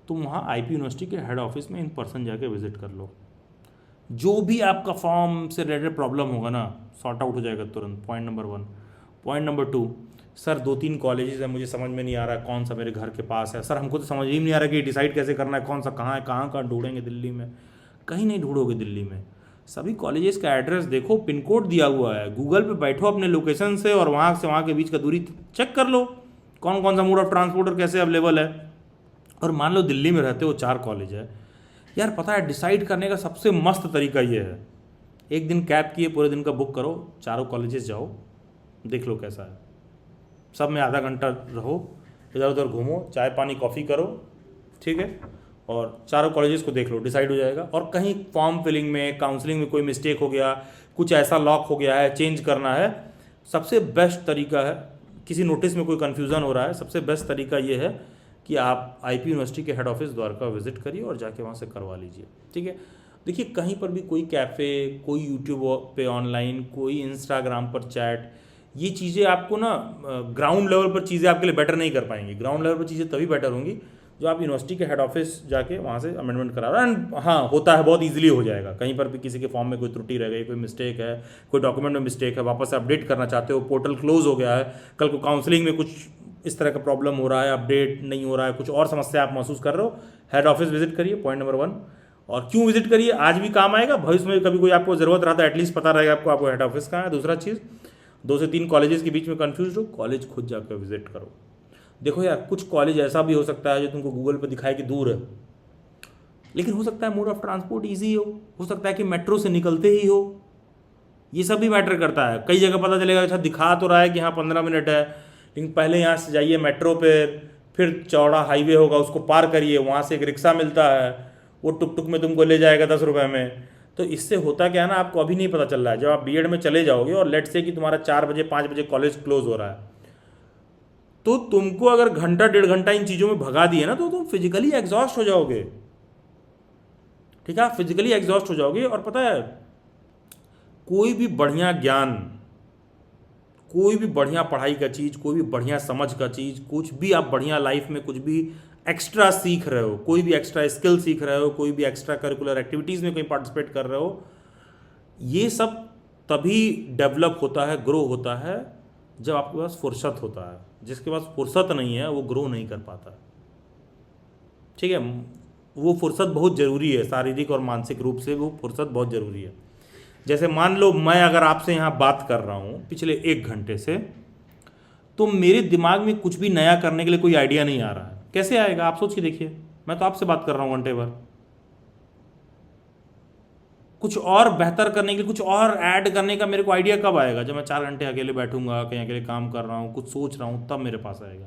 तुम वहाँ आईपी यूनिवर्सिटी के हेड ऑफिस में इन पर्सन जाके विजिट कर लो। जो भी आपका फॉर्म से रिलेटेड प्रॉब्लम होगा ना, सॉर्ट आउट हो जाएगा तुरंत। Point number 1। Point number 2, sir 2-3 colleges हैं, मुझे समझ में नहीं आ रहा है कौन सा मेरे घर के पास है। सर हमको तो समझ ही नहीं आ रहा कि डिसाइड कैसे करना है, कौन सा कहाँ है, कहाँ ढूंढेंगे दिल्ली में। कहीं नहीं ढूंढोगे दिल्ली में, सभी कॉलेजेस का एड्रेस देखो, पिन कोड दिया हुआ है, गूगल पे बैठो अपने लोकेशन से और वहाँ से वहाँ के बीच का दूरी चेक कर लो, कौन कौन सा मोड ऑफ ट्रांसपोर्ट और कैसे अवेलेबल है। और मान लो दिल्ली में रहते हो, 4 कॉलेज है यार, पता है डिसाइड करने का सबसे मस्त तरीका ये है, एक दिन कैब किए पूरे दिन का बुक करो, 4 कॉलेजेस जाओ, देख लो कैसा है, सब में आधा घंटा रहो, इधर उधर घूमो, चाय पानी कॉफ़ी करो, ठीक है, और 4 कॉलेजेस को देख लो, डिसाइड हो जाएगा। और कहीं फॉर्म फिलिंग में, काउंसलिंग में कोई मिस्टेक हो गया, कुछ ऐसा लॉक हो गया है, चेंज करना है, सबसे बेस्ट तरीका है, किसी नोटिस में कोई कन्फ्यूज़न हो रहा है, सबसे बेस्ट तरीका ये है कि आप आईपी यूनिवर्सिटी के हेड ऑफिस द्वारका विजिट करिए और जाके वहाँ से करवा लीजिए, ठीक है। देखिए कहीं पर भी कोई कैफ़े, कोई यूट्यूब पे ऑनलाइन, कोई इंस्टाग्राम पर चैट, ये चीज़ें आपको ना ग्राउंड लेवल पर चीज़ें आपके लिए बेटर नहीं कर पाएंगी। ग्राउंड लेवल पर चीज़ें तभी बेटर होंगी जो आप यूनिवर्सिटी के हेड ऑफिस जाके वहाँ से अमेंडमेंट करा रहे हैं। एंड हाँ, होता है, बहुत ईजिली हो जाएगा। कहीं पर भी किसी के फॉर्म में कोई त्रुटि रह गई, कोई मिस्टेक है, कोई डॉक्यूमेंट में मिस्टेक है, वापस से अपडेट करना चाहते हो, पोर्टल क्लोज हो गया है, कल को काउंसलिंग में कुछ इस तरह का प्रॉब्लम हो रहा है, अपडेट नहीं हो रहा है, कुछ और समस्या आप महसूस कर रहे हो, हेड ऑफिस विजिट करिए, पॉइंट नंबर 1। और क्यों विजिट करिए, आज भी काम आएगा, भविष्य में कभी कोई आपको ज़रूरत रहा था एटलीस्ट पता रहेगा आपको हेड ऑफिस कहाँ है। दूसरा चीज़, 2 से 3 कॉलेजेस के बीच में कन्फ्यूज हो, कॉलेज खुद जाकर विजिट करो। देखो यार, कुछ कॉलेज ऐसा भी हो सकता है जो तुमको गूगल पर दिखाए कि दूर है, लेकिन हो सकता है मोड ऑफ ट्रांसपोर्ट ईजी हो सकता है कि मेट्रो से निकलते ही हो, ये सब भी मैटर करता है। कई जगह पता चलेगा अच्छा दिखा तो रहा है कि हाँ 15 मिनट है, लेकिन पहले यहाँ से जाइए मेट्रो पर, फिर चौड़ा हाईवे होगा उसको पार करिए, वहाँ से एक रिक्शा मिलता है, वो टुक टुक में तुमको ले जाएगा 10 रुपये में। तो इससे होता क्या है ना, आपको अभी नहीं पता चल रहा है। जब आप बीएड में चले जाओगे और लेट से कि तुम्हारा 4 बजे 5 बजे कॉलेज क्लोज हो रहा है, तो तुमको अगर घंटा 1.5 घंटा इन चीज़ों में भगा दिए ना, तो तुम फिजिकली एग्जॉस्ट हो जाओगे। ठीक है, फिजिकली एग्जॉस्ट हो जाओगे। और पता है, कोई भी बढ़िया ज्ञान, कोई भी बढ़िया पढ़ाई का चीज़, कोई भी बढ़िया समझ का चीज़, कुछ भी आप बढ़िया लाइफ में कुछ भी एक्स्ट्रा सीख रहे हो, कोई भी एक्स्ट्रा स्किल सीख रहे हो, कोई भी एक्स्ट्रा करिकुलर एक्टिविटीज़ में कहीं पार्टिसिपेट कर रहे हो, ये सब तभी डेवलप होता है, ग्रो होता है जब आपके पास फुर्सत होता है। जिसके पास फुर्सत नहीं है वो ग्रो नहीं कर पाता। ठीक है, वो फुर्सत बहुत ज़रूरी है, शारीरिक और मानसिक रूप से वो फुर्सत बहुत ज़रूरी है। जैसे मान लो मैं अगर आपसे यहाँ बात कर रहा हूँ पिछले 1 घंटे से, तो मेरे दिमाग में कुछ भी नया करने के लिए कोई आइडिया नहीं आ रहा है। कैसे आएगा आप सोच के देखिए, मैं तो आपसे बात कर रहा हूँ घंटे भर, कुछ और बेहतर करने के लिए, कुछ और ऐड करने का मेरे को आइडिया कब आएगा? जब मैं 4 घंटे अकेले बैठूंगा, कहीं अकेले काम कर रहा हूँ, कुछ सोच रहा हूँ, तब मेरे पास आएगा।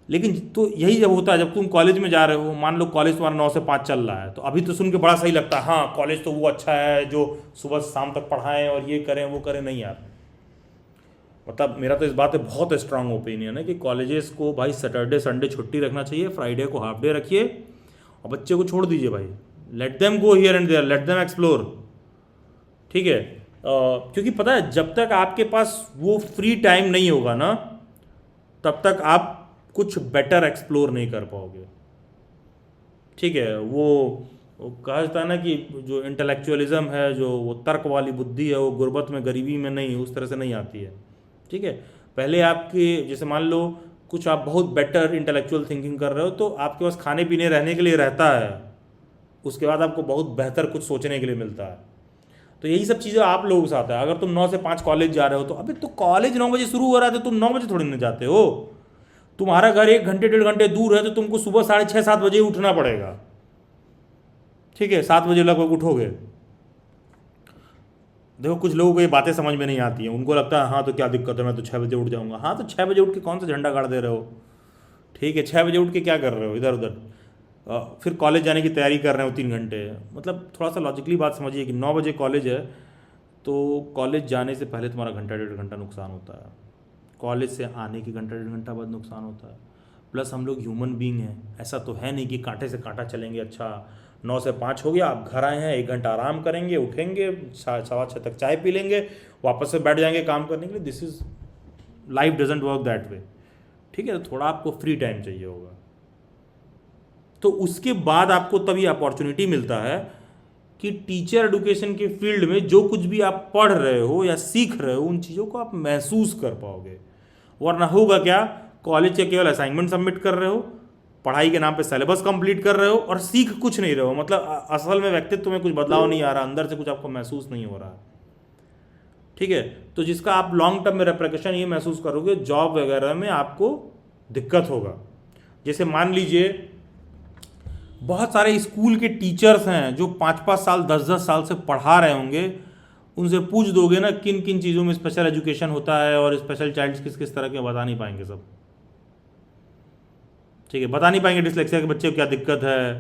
लेकिन तो यही जब होता है, जब तुम कॉलेज में जा रहे हो, मान लो कॉलेज तुम्हारा 9 से 5 चल रहा है, तो अभी तो सुन के बड़ा सही लगता है, हाँ कॉलेज तो वो अच्छा है जो सुबह से शाम तक पढ़ाएं और ये करें वो करें। नहीं यार, मतलब मेरा तो इस बात पे बहुत स्ट्रांग ओपिनियन है कि कॉलेजेस को भाई सैटरडे संडे छुट्टी रखना चाहिए, फ्राइडे को हाफ डे रखिए और बच्चे को छोड़ दीजिए भाई, let them go here and there, let them explore. ठीक है, क्योंकि पता है जब तक आपके पास वो फ्री टाइम नहीं होगा ना, तब तक आप कुछ बेटर एक्सप्लोर नहीं कर पाओगे। ठीक है, वो कहा जाता है ना कि जो इंटेलेक्चुअलिज्म है, जो वो तर्क वाली बुद्धि है, वो गुर्बत में गरीबी में नहीं, उस तरह से नहीं आती है। ठीक है, पहले आपके जैसे मान लो कुछ आप बहुत बेटर इंटेलेक्चुअल थिंकिंग कर रहे हो, तो आपके पास खाने पीने रहने के लिए रहता है, उसके बाद आपको बहुत बेहतर कुछ सोचने के लिए मिलता है। तो यही सब चीज़ें आप लोगों के साथ है। अगर तुम 9 से 5 कॉलेज जा रहे हो, तो अभी तो कॉलेज 9 बजे शुरू हो रहा है, तो तुम 9 बजे थोड़ी ना जाते हो। तुम्हारा घर 1 घंटे 1.5 घंटे दूर है, तो तुमको सुबह 6:30 7 बजे उठना पड़ेगा। ठीक है, 7 बजे लगभग उठोगे। देखो कुछ लोगों को ये बातें समझ में नहीं आती हैं, उनको लगता है हाँ तो क्या दिक्कत है, मैं तो 6 बजे उठ जाऊँगा। हाँ तो 6 बजे उठ के कौन सा झंडा गाड़ दे रहे हो? ठीक है, 6 बजे उठ के क्या कर रहे हो इधर उधर, फिर कॉलेज जाने की तैयारी कर रहे हो 3 घंटे। मतलब थोड़ा सा लॉजिकली बात समझिए कि 9 बजे कॉलेज है, तो कॉलेज जाने से पहले तुम्हारा घंटा 1.5 घंटा नुकसान होता है, कॉलेज से आने के घंटा 1.5 घंटा बाद नुकसान होता है। प्लस हम लोग ह्यूमन बीइंग हैं, ऐसा तो है नहीं कि कांटे से कांटा चलेंगे। अच्छा 9 से 5 हो गया, आप घर आए हैं, 1 घंटा आराम करेंगे, उठेंगे, 6:15 तक चाय पी लेंगे, वापस से बैठ जाएंगे काम करने के लिए। This is life doesn't work that way. ठीक है, तो थोड़ा आपको फ्री टाइम चाहिए होगा, तो उसके बाद आपको तभी अपॉर्चुनिटी मिलता है कि टीचर एडुकेशन के फील्ड में जो कुछ भी आप पढ़ रहे हो या सीख रहे हो, उन चीज़ों को आप महसूस कर पाओगे। वरना होगा क्या, कॉलेज के केवल असाइनमेंट सबमिट कर रहे हो, पढ़ाई के नाम पे सिलेबस कंप्लीट कर रहे हो और सीख कुछ नहीं रहे हो। मतलब असल में व्यक्तित्व में कुछ बदलाव नहीं आ रहा, अंदर से कुछ आपको महसूस नहीं हो रहा। ठीक है, तो जिसका आप लॉन्ग टर्म में रेप्रिकॉशन ये महसूस करोगे, जॉब वगैरह में आपको दिक्कत होगा। जैसे मान लीजिए बहुत सारे स्कूल के टीचर्स हैं जो 5-5 साल 10-10 साल से पढ़ा रहे होंगे, उनसे पूछ दोगे ना किन किन चीज़ों में स्पेशल एजुकेशन होता है और स्पेशल चाइल्ड किस किस तरह के, बता नहीं पाएंगे सब। ठीक है, बता नहीं पाएंगे डिसलेक्सिया के बच्चे को क्या दिक्कत है,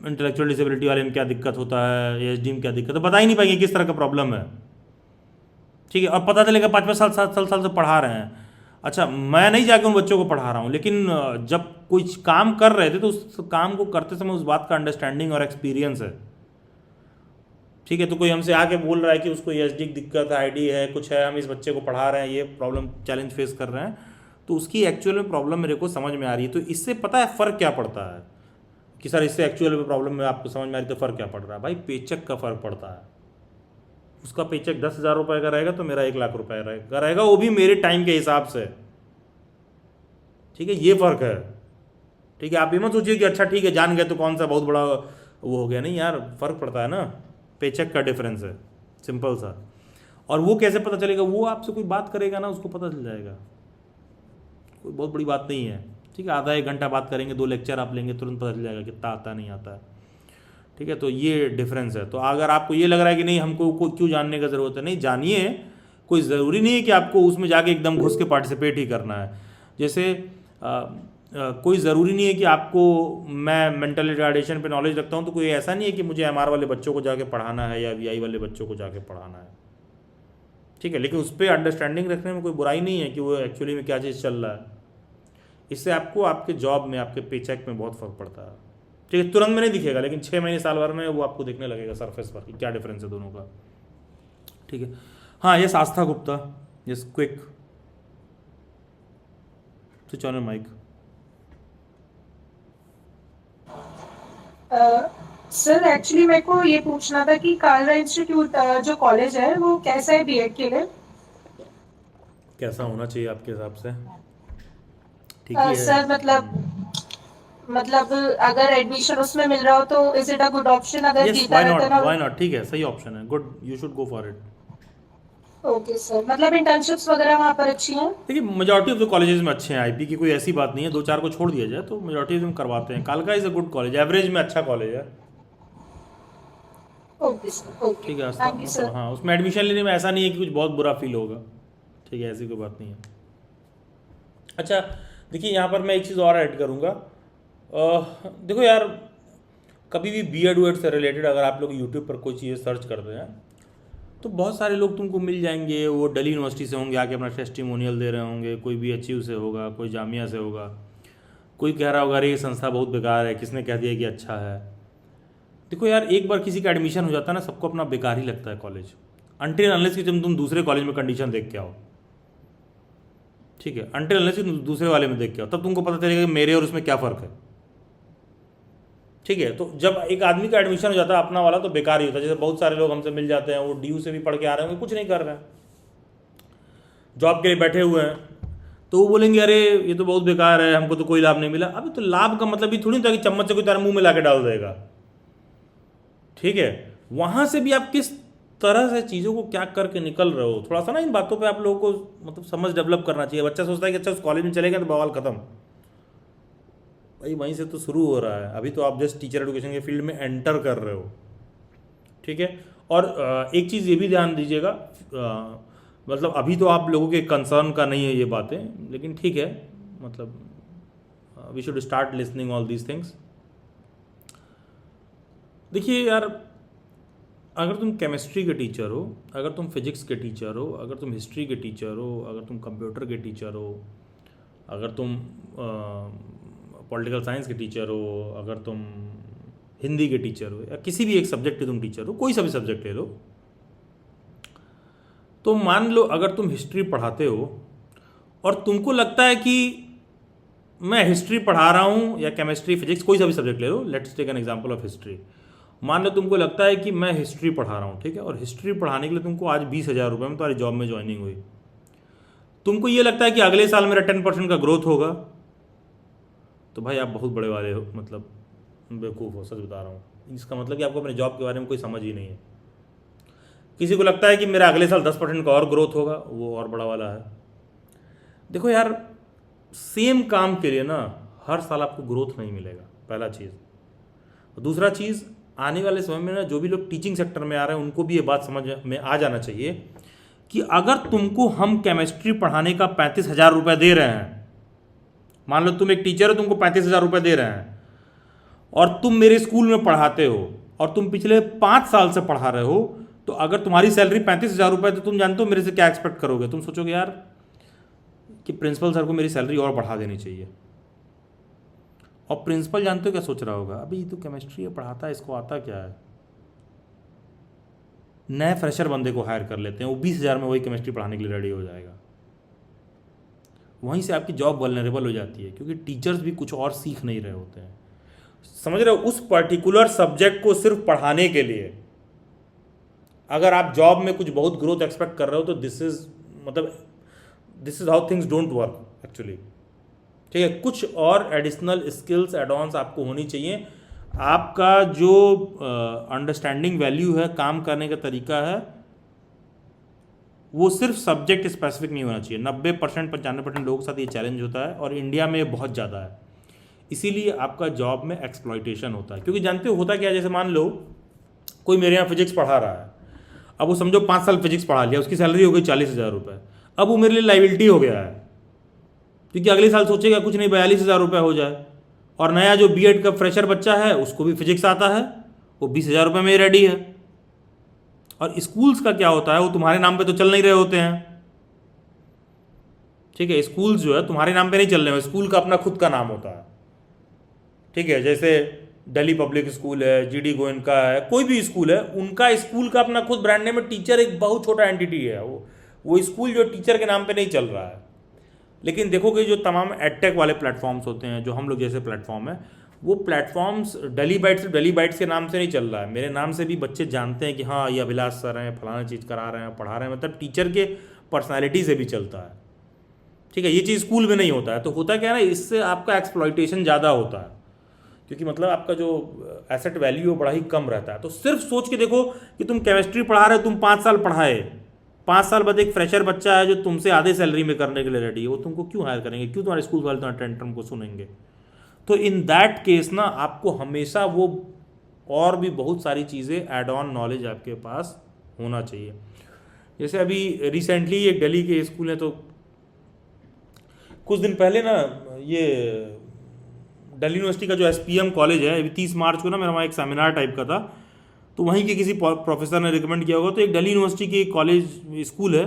इंटेलेक्चुअल डिसेबिलिटी वाले में क्या दिक्कत होता है, एसडी में क्या दिक्कत है, बता ही नहीं पाएंगे किस तरह का प्रॉब्लम है। ठीक है, और पता चलेगा 5-5 साल 7 साल से पढ़ा रहे हैं। अच्छा, मैं नहीं जाके उन बच्चों को पढ़ा रहा हूँ, लेकिन जब कोई काम कर रहे थे तो उस काम को करते समय उस बात का अंडरस्टैंडिंग और एक्सपीरियंस है। ठीक है, तो कोई हमसे आके बोल रहा है कि उसको एसडी की दिक्कत है, आईडी है, कुछ है, हम इस बच्चे को पढ़ा रहे हैं, ये प्रॉब्लम चैलेंज फेस कर रहे हैं, तो उसकी एक्चुअल में प्रॉब्लम मेरे को समझ में आ रही है। तो इससे पता है फ़र्क क्या पड़ता है कि सर इससे एक्चुअल में प्रॉब्लम में आपको समझ में आ रही, तो फ़र्क क्या पड़ रहा है? भाई पेचेक का फ़र्क पड़ता है। उसका पेचेक 10,000 रुपये का रहेगा तो मेरा 1 लाख रुपये रहेगा, वो भी मेरे टाइम के हिसाब से। ठीक है, ये फ़र्क है। ठीक है, आप ये मत सोचिए कि अच्छा ठीक है जान गए तो कौन सा बहुत बड़ा वो हो गया, नहीं यार, फ़र्क पड़ता है ना, पेचेक का डिफरेंस है, सिंपल सा। और वो कैसे पता चलेगा, वो आपसे कोई बात करेगा ना, उसको पता चल जाएगा, कोई बहुत बड़ी बात नहीं है। ठीक है, आधा एक घंटा बात करेंगे, 2 लेक्चर आप लेंगे, तुरंत पता चल जाएगा कितना आता नहीं आता है। ठीक है, तो ये डिफरेंस है। तो अगर आपको ये लग रहा है कि नहीं हमको क्यों जानने का ज़रूरत है, नहीं जानिए, कोई ज़रूरी नहीं है कि आपको उसमें जाके एकदम घुस के पार्टिसिपेट ही करना है। जैसे कोई ज़रूरी नहीं है कि आपको, मैं मेंटल रिटार्डेशन पे नॉलेज रखता हूँ तो कोई ऐसा नहीं है कि मुझे एमआर वाले बच्चों को जाके पढ़ाना है या वीआई वाले बच्चों को जाके पढ़ाना है। ठीक है, लेकिन उस पर अंडरस्टैंडिंग रखने में कोई बुराई नहीं है कि वो एक्चुअली में क्या चीज़ चल रहा है। इससे आपको आपके जॉब में, आपके पेचेक में बहुत फ़र्क पड़ता है। ठीक है, तुरंत में नहीं दिखेगा, लेकिन 6 महीने साल भर में वो आपको दिखने लगेगा सरफेस पर कि क्या डिफरेंस है दोनों का। ठीक है, हाँ, yes Astha Gupta, yes quick, switch on your mic. Sir actually मेरे को ये पूछना था कि कालरा इंस्टीट्यूट जो कॉलेज है वो कैसा है बीएड के लिए? कैसा होना चाहिए आपके हिसाब से? ठीक ही है। सर मतलब अगर एडमिशन उसमें मिल रहा हो तो is it a good option? अगर yes, Geeta Ratan why not, ठीक है, सही ऑप्शन है, good, you should go for it. Okay sir, मतलब इंटर्नशिप्स वगैरह वहाँ पर अच्छी हैं? देखिए, मेजॉरिटी ऑफ द कॉलेजेस में अच्छे हैं, आईपी की कोई ऐसी बात नहीं है, 2-4 को छोड़ दिया जाए तो मेजॉरिटी में करवाते हैं। कालका is a good college, average में अच्छा कॉलेज है। ओके सर, ओके, ठीक है, थैंक यू सर। हाँ, उसमें एडमिशन लेने में ऐसा नहीं है कि कुछ बहुत बुरा फील होगा। ठीक है, ऐसी कोई बात नहीं है। अच्छा, देखिए यहाँ पर मैं एक चीज़ और ऐड करूँगा। देखो यार, कभी भी बीएड वीएड से रिलेटेड अगर आप लोग यूट्यूब पर कोई चीज़ें सर्च करते हैं तो बहुत सारे लोग तुमको मिल जाएंगे, वो दिल्ली यूनिवर्सिटी से होंगे, आके अपना टेस्टिमोनियल दे रहे होंगे, कोई भी एचयू से होगा, कोई जामिया से होगा, कोई कह रहा होगा अरे ये संस्था बहुत बेकार है, किसने कह दिया कि अच्छा है। देखो यार, एक बार किसी का एडमिशन हो जाता है ना, सबको अपना बेकार ही लगता है कॉलेज, अनटिल अनलेस कि तुम दूसरे कॉलेज में कंडीशन देख के आओ। ठीक है, अनटिल अनलेस कि दूसरे वाले में देख के आओ, तब तुमको पता चलेगा कि मेरे और उसमें क्या फ़र्क है। ठीक है, तो जब एक आदमी का एडमिशन हो जाता है अपना वाला तो बेकार ही होता है। जैसे बहुत सारे लोग हमसे मिल जाते हैं, वो डीयू से भी पढ़ के आ रहे होंगे, कुछ नहीं कर रहे हैं, जॉब के लिए बैठे हुए हैं, तो वो बोलेंगे अरे ये तो बहुत बेकार है, हमको तो कोई लाभ नहीं मिला। अभी तो लाभ का मतलब ये थोड़ी होता है कि चम्मच से कोई तारा मुंह में ला के डाल देगा। ठीक है, वहाँ से भी आप किस तरह से चीज़ों को क्या करके निकल रहे हो, थोड़ा सा ना इन बातों पे आप लोगों को मतलब समझ डेवलप करना चाहिए। बच्चा सोचता है कि अच्छा उस कॉलेज में चलेगा तो बवाल खत्म, भाई वहीं से तो शुरू हो रहा है। अभी तो आप जस्ट टीचर एजुकेशन के फील्ड में एंटर कर रहे हो। ठीक है, और एक चीज़ ये भी ध्यान दीजिएगा, मतलब अभी तो आप लोगों के कंसर्न का नहीं है ये बातें, लेकिन ठीक है, मतलब we should start listening all these things. देखिए यार, अगर तुम केमिस्ट्री के टीचर हो, अगर तुम फिजिक्स के टीचर हो, अगर तुम हिस्ट्री के टीचर हो, अगर तुम कंप्यूटर के टीचर हो, अगर तुम पॉलिटिकल साइंस के टीचर हो, अगर तुम हिंदी के टीचर हो, या किसी भी एक सब्जेक्ट के तुम टीचर हो, कोई सा भी सब्जेक्ट ले लो, तो मान लो अगर तुम हिस्ट्री पढ़ाते हो और तुमको लगता है कि मैं हिस्ट्री पढ़ा रहा हूँ, या केमिस्ट्री, फिजिक्स, कोई सा भी सब्जेक्ट ले लो, let's take an example of history. मान लो तुमको लगता है कि मैं हिस्ट्री पढ़ा रहा हूँ, ठीक है, और हिस्ट्री पढ़ाने के लिए तुमको आज 20,000 रुपये में तुम्हारी जॉब में ज्वाइनिंग हुई, तुमको ये लगता है कि अगले साल मेरा 10% का ग्रोथ होगा, तो भाई आप बहुत बड़े वाले हो, मतलब बेवकूफ़ हो, सच बता रहा हूँ। इसका मतलब कि आपको अपने जॉब के बारे में कोई समझ ही नहीं है। किसी को लगता है कि मेरा अगले साल 10% का और ग्रोथ होगा, वो और बड़ा वाला है। देखो यार, सेम काम के लिए ना हर साल आपको ग्रोथ नहीं मिलेगा, पहला चीज़। दूसरा चीज़, आने वाले समय में ना जो भी लोग टीचिंग सेक्टर में आ रहे हैं उनको भी ये बात समझ में आ जाना चाहिए कि अगर तुमको हम केमिस्ट्री पढ़ाने का 35,000 रुपये दे रहे हैं, मान लो तुम एक टीचर हो, तुमको 35,000 रुपये दे रहे हैं, और तुम मेरे स्कूल में पढ़ाते हो और तुम पिछले 5 साल से पढ़ा रहे हो, तो अगर तुम्हारी सैलरी 35,000 रुपये, तो तुम जानते हो मेरे से क्या एक्सपेक्ट करोगे? तुम सोचोगे यार कि प्रिंसिपल सर को मेरी सैलरी और बढ़ा देनी चाहिए। और प्रिंसिपल जानते हो क्या सोच रहा होगा? अभी तो केमिस्ट्री पढ़ाता है, इसको आता क्या है? नए फ्रेशर बंदे को हायर कर लेते हैं, वो 20,000 में वही केमिस्ट्री पढ़ाने के लिए रेडी हो जाएगा। वहीं से आपकी जॉब वल्नरेबल हो जाती है, क्योंकि टीचर्स भी कुछ और सीख नहीं रहे होते हैं, समझ रहे हो? उस पर्टिकुलर सब्जेक्ट को सिर्फ पढ़ाने के लिए अगर आप जॉब में कुछ बहुत ग्रोथ एक्सपेक्ट कर रहे हो, तो this is how things don't work actually. ठीक है, कुछ और एडिशनल स्किल्स एड ऑन्स आपको होनी चाहिए। आपका जो अंडरस्टैंडिंग वैल्यू है, काम करने का तरीका है, वो सिर्फ सब्जेक्ट स्पेसिफिक नहीं होना चाहिए। 90% 95% लोगों के साथ ये चैलेंज होता है और इंडिया में बहुत ज़्यादा है। इसीलिए आपका जॉब में एक्सप्लॉइटेशन होता है, क्योंकि जानते हो होता क्या है, जैसे मान लो कोई मेरे यहाँ फिजिक्स पढ़ा रहा है, अब वो समझो 5 साल फिजिक्स पढ़ा लिया, उसकी सैलरी हो गई 40,000 रुपये। अब वो मेरे लिए लाइबिलिटी हो गया है, क्योंकि अगले साल सोचेगा कुछ नहीं 42,000 रुपये हो जाए। और नया जो बीएड का फ्रेशर बच्चा है उसको भी फिजिक्स आता है, वो 20,000 रुपये में रेडी है। और स्कूल्स का क्या होता है, वो तुम्हारे नाम पे तो चल नहीं रहे होते हैं, ठीक है, स्कूल्स जो है तुम्हारे नाम पे नहीं चल रहे हैं, स्कूल का अपना खुद का नाम होता है, ठीक है। जैसे दिल्ली पब्लिक स्कूल है, जीडी गोयनका है, कोई भी स्कूल है, उनका स्कूल का अपना खुद ब्रांड नेम है। टीचर एक बहुत छोटा एंटिटी है, वो स्कूल जो टीचर के नाम पे नहीं चल रहा है। लेकिन देखोगे जो तमाम एडटेक वाले प्लेटफॉर्म्स होते हैं, जो हम लोग जैसे प्लेटफॉर्म है, वो प्लेटफॉर्म्स डेली बाइट्स के नाम से नहीं चल रहा है, मेरे नाम से भी बच्चे जानते हैं कि हाँ ये अभिलाष सर हैं, फलाना चीज़ करा रहे हैं, पढ़ा रहे हैं, मतलब टीचर के पर्सनैलिटी से भी चलता है, ठीक है। ये चीज़ स्कूल में नहीं होता है। तो होता क्या है ना, इससे आपका एक्सप्लॉइटेशन ज़्यादा होता है, क्योंकि मतलब आपका जो एसेट वैल्यू है बड़ा ही कम रहता है। तो सिर्फ सोच के देखो कि तुम केमिस्ट्री पढ़ा रहे हो, तुम 5 साल पढ़ाए, 5 साल बाद एक फ्रेशर बच्चा है जो तुमसे आधे सैलरी में करने के लिए रेडी है, वो तुमको क्यों हायर करेंगे, क्यों तुम्हारे स्कूल वाले तुम्हारे टेंट्रम को सुनेंगे। तो इन दैट केस ना आपको हमेशा वो और भी बहुत सारी चीज़ें एड ऑन नॉलेज आपके पास होना चाहिए। जैसे अभी रिसेंटली एक दिल्ली के स्कूल है, तो कुछ दिन पहले ना ये दिल्ली यूनिवर्सिटी का जो एसपीएम कॉलेज है, अभी 30 मार्च को ना मेरा वहाँ एक सेमिनार टाइप का था, तो वहीं के किसी प्रोफेसर ने रिकमेंड किया होगा। तो एक दिल्ली यूनिवर्सिटी की कॉलेज स्कूल है,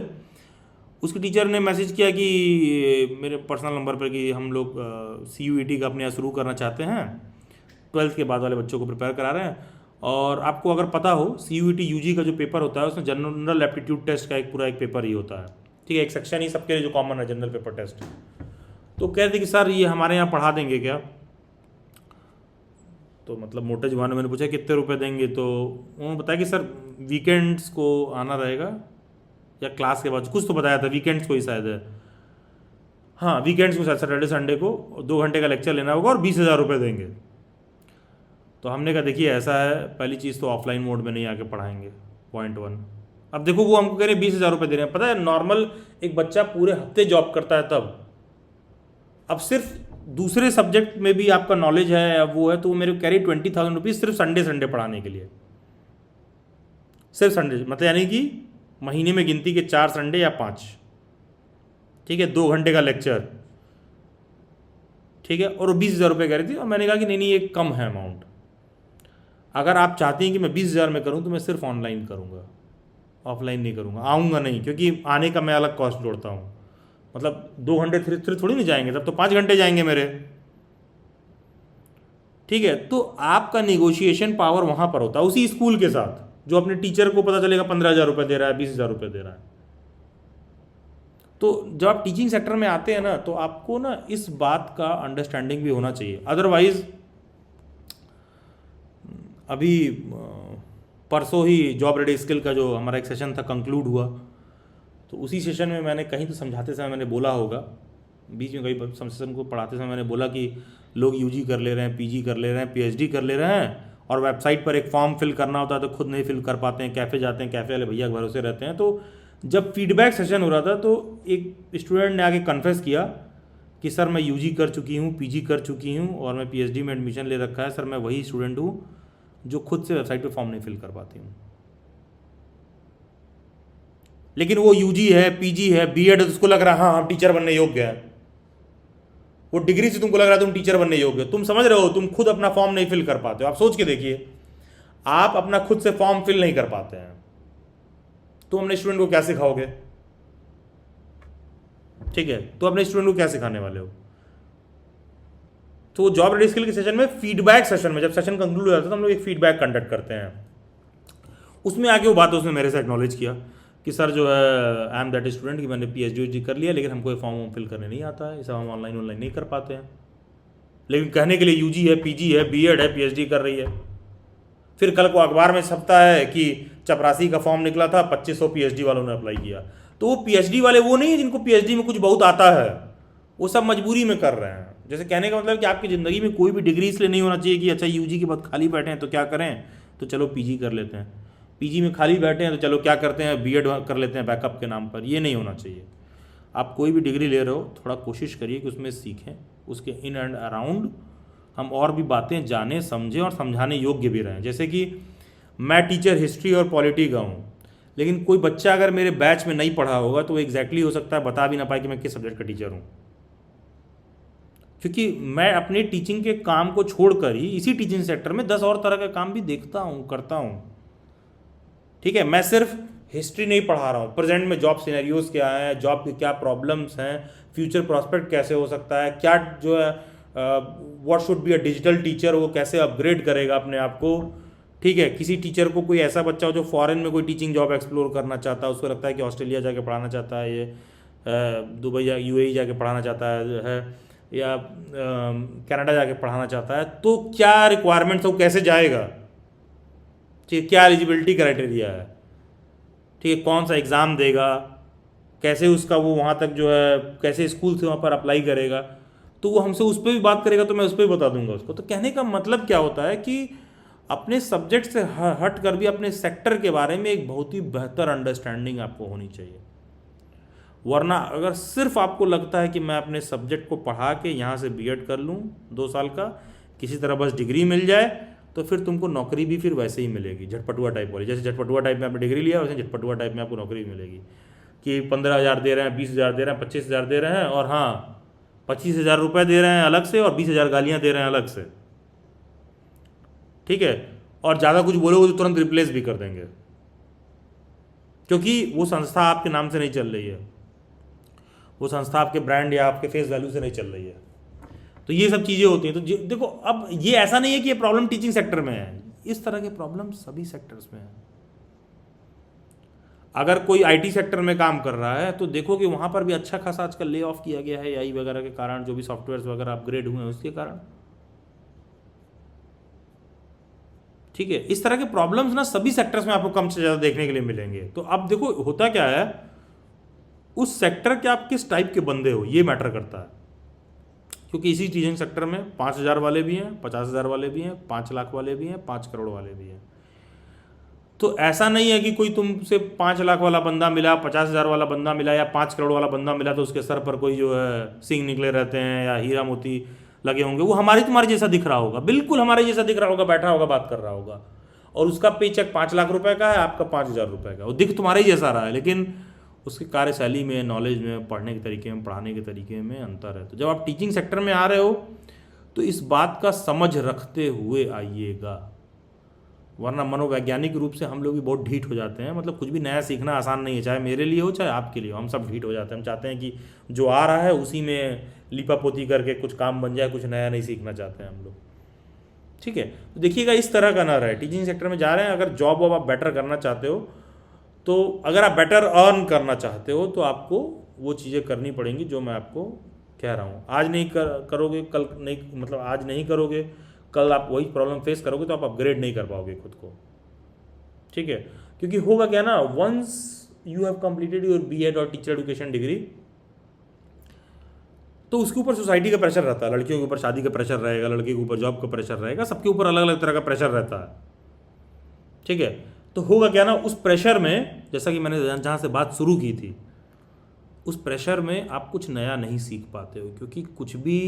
उसके टीचर ने मैसेज किया कि मेरे पर्सनल नंबर पर कि हम लोग CUET का अपने यहाँ शुरू करना चाहते हैं, 12th के बाद वाले बच्चों को प्रिपेयर करा रहे हैं। और आपको अगर पता हो CUET UG का जो पेपर होता है, उसमें जनरल एप्टीट्यूड टेस्ट का पूरा एक पेपर ही होता है, ठीक है, एक सेक्शन ही सबके लिए जो कॉमन है, जनरल पेपर टेस्ट। तो कह रहे कि सर ये हमारे यहाँ पढ़ा देंगे क्या। तो मतलब मोटे जुबान में मैंने पूछा कितने रुपए देंगे, तो उन्होंने बताया कि सर वीकेंड्स को आना रहेगा या क्लास के बाद, कुछ तो बताया था, वीकेंड्स को ही शायद है, हाँ वीकेंड्स को, सैटरडे संडे को 2 घंटे का लेक्चर लेना होगा और 20,000 रुपये देंगे। तो हमने कहा देखिए ऐसा है, पहली चीज़ तो ऑफलाइन मोड में नहीं आके पढ़ाएंगे, पॉइंट 1। अब देखो वो हमको कह रहे 20,000 रुपये दे रहे हैं, पता है नॉर्मल एक बच्चा पूरे हफ्ते जॉब करता है तब, अब सिर्फ दूसरे सब्जेक्ट में भी आपका नॉलेज है या वो है, तो वो मेरे को कह रही 20,000 रुपीज़ सिर्फ संडे पढ़ाने के लिए, सिर्फ संडे, मतलब यानी कि महीने में गिनती के 4 संडे या 5, ठीक है, 2 घंटे का लेक्चर, ठीक है, और 20,000 रुपये कह रही थी। और मैंने कहा कि नहीं ये कम है अमाउंट, अगर आप चाहती हैं कि मैं 20,000 में करूं तो मैं सिर्फ ऑनलाइन करूंगा, ऑफलाइन नहीं करूंगा, आऊँगा नहीं, क्योंकि आने का मैं अलग कॉस्ट जोड़ता हूँ, मतलब 2 घंटे फिर थोड़ी नहीं जाएंगे, तब तो 5 घंटे जाएंगे मेरे, ठीक है। तो आपका निगोशिएशन पावर वहाँ पर होता है उसी स्कूल के साथ, जो अपने टीचर को पता चलेगा 15,000 रुपये दे रहा है, 20,000 रुपये दे रहा है। तो जब आप टीचिंग सेक्टर में आते हैं ना, तो आपको ना इस बात का अंडरस्टैंडिंग भी होना चाहिए। अदरवाइज अभी परसों ही जॉब रेडी स्किल का जो हमारा एक सेशन था कंक्लूड हुआ, तो उसी सेशन में मैंने कहीं तो समझाते समय मैंने बोला होगा, बीच में कहीं सेशन को पढ़ाते समय मैंने बोला कि लोग यूजी कर ले रहे हैं, पीजी कर ले रहे हैं, पीएचडी कर ले रहे हैं, और वेबसाइट पर एक फॉर्म फिल करना होता है तो खुद नहीं फिल कर पाते हैं, कैफ़े जाते हैं, कैफ़े वाले भैया भरोसे रहते हैं। तो जब फीडबैक सेशन हो रहा था तो एक स्टूडेंट ने आके कन्फेस किया कि सर मैं यूजी कर चुकी हूँ, पीजी कर चुकी हूँ और मैं पीएचडी में एडमिशन ले रखा है, सर मैं वही स्टूडेंट हूँ जो खुद से वेबसाइट पे फॉर्म नहीं फिल कर पाती हूँ। लेकिन वो यूजी है, पीजी है, बीएड है, तो उसको लग रहा है हाँ हम टीचर बनने योग्य है, वो डिग्री से तुमको लग रहा है तुम टीचर बनने योग्य हो। तुम समझ रहे हो तुम खुद अपना फॉर्म नहीं फिल कर पाते हो। आप सोच के देखिए, आप अपना खुद से फॉर्म फिल नहीं कर पाते हैं, तुम अपने स्टूडेंट को क्या सिखाओगे? ठीक है, तो अपने स्टूडेंट को क्या सिखाने वाले हो? तो जॉब रेडी स्किल के सेशन में, फीडबैक सेशन में, जब सेशन कंक्लूड हो जाता है तो हम लोग एक फीडबैक कंडक्ट करते हैं। उसमें आके वो बात उसने मेरे से एक्नॉलेज किया कि सर जो है आई एम दैट स्टूडेंट कि मैंने पीएचडी कर लिया, लेकिन हमको ये फॉर्म फिल करने नहीं आता है, ये सब हम ऑनलाइन नहीं कर पाते हैं। लेकिन कहने के लिए यूजी है, पीजी है, बीएड है, पीएचडी कर रही है। फिर कल को अखबार में छपता है कि चपरासी का फॉर्म निकला था, 2500 पीएचडी वालों ने अप्लाई किया। तो वो पीएचडी वाले वो नहीं है जिनको पीएचडी में कुछ बहुत आता है, वो सब मजबूरी में कर रहे हैं। जैसे कहने का मतलब कि आपकी ज़िंदगी में कोई भी डिग्री इसलिए नहीं होना चाहिए कि अच्छा यूजी के बाद खाली बैठे हैं तो क्या करें, तो चलो पीजी कर लेते हैं, पीजी में खाली बैठे हैं तो चलो क्या करते हैं बीएड कर लेते हैं बैकअप के नाम पर। ये नहीं होना चाहिए। आप कोई भी डिग्री ले रहे हो थोड़ा कोशिश करिए कि उसमें सीखें, उसके इन एंड अराउंड हम और भी बातें जानें, समझें और समझाने योग्य भी रहें। जैसे कि मैं टीचर हिस्ट्री और पॉलिटी का हूँ, लेकिन कोई बच्चा अगर मेरे बैच में नहीं पढ़ा होगा तो वो एग्जैक्टली हो सकता है बता भी ना पाए कि मैं किस सब्जेक्ट का टीचर हूँ, क्योंकि मैं अपने टीचिंग के काम को छोड़कर ही इसी टीचिंग सेक्टर में 10 और तरह का काम भी देखता हूँ, करता हूँ। ठीक है, मैं सिर्फ हिस्ट्री नहीं पढ़ा रहा हूँ, प्रेजेंट में जॉब सिनेरियोज क्या हैं, जॉब के क्या प्रॉब्लम्स हैं, फ्यूचर प्रॉस्पेक्ट कैसे हो सकता है, क्या जो है what should be a digital teacher, वो कैसे अपग्रेड करेगा अपने आप को। ठीक है, किसी टीचर को कोई ऐसा बच्चा हो जो फॉरेन में कोई टीचिंग जॉब एक्सप्लोर करना चाहता है, उसको लगता है कि ऑस्ट्रेलिया जाके पढ़ाना चाहता है, ये दुबई या यूएई जाके पढ़ाना चाहता है या कनाडा जाके पढ़ाना चाहता है, तो क्या रिक्वायरमेंट्स है, वो कैसे जाएगा, ठीक है, क्या एलिजिबिलिटी क्राइटेरिया है, ठीक है, कौन सा एग्ज़ाम देगा, कैसे उसका वो वहाँ तक जो है कैसे स्कूल से वहाँ पर अप्लाई करेगा, तो वो हमसे उस पर भी बात करेगा तो मैं उस पर भी बता दूंगा उसको। तो कहने का मतलब क्या होता है कि अपने सब्जेक्ट से हट कर भी अपने सेक्टर के बारे में एक बहुत ही बेहतर अंडरस्टैंडिंग आपको होनी चाहिए। वरना अगर सिर्फ आपको लगता है कि मैं अपने सब्जेक्ट को पढ़ा के यहाँ से बीएड कर लूँ 2 साल का, किसी तरह बस डिग्री मिल जाए, तो फिर तुमको नौकरी भी फिर वैसे ही मिलेगी, झटपटुआ टाइप वाली। जैसे झटपटुआ टाइप में आपने डिग्री लिया वैसे झटपटुआ टाइप में आपको नौकरी भी मिलेगी कि 15,000 दे रहे हैं, 20,000 दे रहे हैं, 25,000 दे रहे हैं, और हाँ 25,000 रुपये दे रहे हैं अलग से और 20,000 गालियाँ दे रहे हैं अलग से। ठीक है, और ज़्यादा कुछ बोलोगे तो तुरंत रिप्लेस भी कर देंगे, क्योंकि वो संस्था आपके नाम से नहीं चल रही है, वो संस्था आपके ब्रांड या आपके फेस वैल्यू से नहीं चल रही है। तो ये सब चीज़ें होती हैं। तो देखो, अब ये ऐसा नहीं है कि ये प्रॉब्लम टीचिंग सेक्टर में है, इस तरह के प्रॉब्लम सभी सेक्टर्स में है। अगर कोई आईटी सेक्टर में काम कर रहा है तो देखो कि वहाँ पर भी अच्छा खासा आजकल ले ऑफ किया गया है एआई वगैरह के कारण, जो भी सॉफ्टवेयर्स वगैरह अपग्रेड हुए हैं उसके कारण। ठीक है, इस तरह के प्रॉब्लम्स ना सभी सेक्टर्स में आपको कम से ज़्यादा देखने के लिए मिलेंगे। तो अब देखो होता क्या है, उस सेक्टर के आप किस टाइप के बंदे हो ये मैटर करता है, क्योंकि इसी टीचिंग सेक्टर में 5,000 वाले भी हैं, 50,000 वाले भी हैं, 5 लाख वाले भी हैं, 5 करोड़ वाले भी हैं। तो ऐसा नहीं है कि कोई तुमसे 5 लाख वाला बंदा मिला, 50,000 वाला बंदा मिला या 5 करोड़ वाला बंदा मिला तो उसके सर पर कोई जो है सिंग निकले रहते हैं या हीरा मोती लगे होंगे। वो हमारे तुम्हारे जैसा दिख रहा होगा, बिल्कुल हमारे जैसा दिख रहा होगा, बैठा होगा, बात कर रहा होगा, और उसका पे चेक 5 लाख रुपए का है, आपका 5,000 रुपये का। वो दिख तुम्हारे ही जैसा रहा है, लेकिन उसकी कार्यशैली में, नॉलेज में, पढ़ने के तरीके में, पढ़ाने के तरीके में अंतर है। तो जब आप टीचिंग सेक्टर में आ रहे हो तो इस बात का समझ रखते हुए आइएगा, वरना मनोवैज्ञानिक रूप से हम लोग भी बहुत ढीठ हो जाते हैं। मतलब कुछ भी नया सीखना आसान नहीं है, चाहे मेरे लिए हो चाहे आपके लिए हो, हम सब ढीठ हो जाते हैं। हम चाहते हैं कि जो आ रहा है उसी में लिपापोती करके कुछ काम बन जाए, कुछ नया नहीं सीखना चाहते हैं हम लोग। ठीक है, तो देखिएगा इस तरह का ना रहे। टीचिंग सेक्टर में जा रहे हैं, अगर जॉब वॉब आप बेटर करना चाहते हो, तो अगर आप बेटर अर्न करना चाहते हो तो आपको वो चीज़ें करनी पड़ेंगी जो मैं आपको कह रहा हूँ। आज नहीं करोगे कल नहीं, मतलब आज नहीं करोगे कल आप वही प्रॉब्लम फेस करोगे तो आप अपग्रेड नहीं कर पाओगे खुद को। ठीक है, क्योंकि होगा क्या ना, once you have completed your BEd और टीचर एजुकेशन डिग्री, तो उसके ऊपर सोसाइटी का प्रेशर रहता है, लड़कियों के ऊपर शादी का प्रेशर रहेगा, लड़के के ऊपर जॉब का प्रेशर रहेगा, सबके ऊपर अलग अलग तरह का प्रेशर रहता है। ठीक है, तो होगा क्या ना, उस प्रेशर में, जैसा कि मैंने जहाँ से बात शुरू की थी, उस प्रेशर में आप कुछ नया नहीं सीख पाते हो, क्योंकि कुछ भी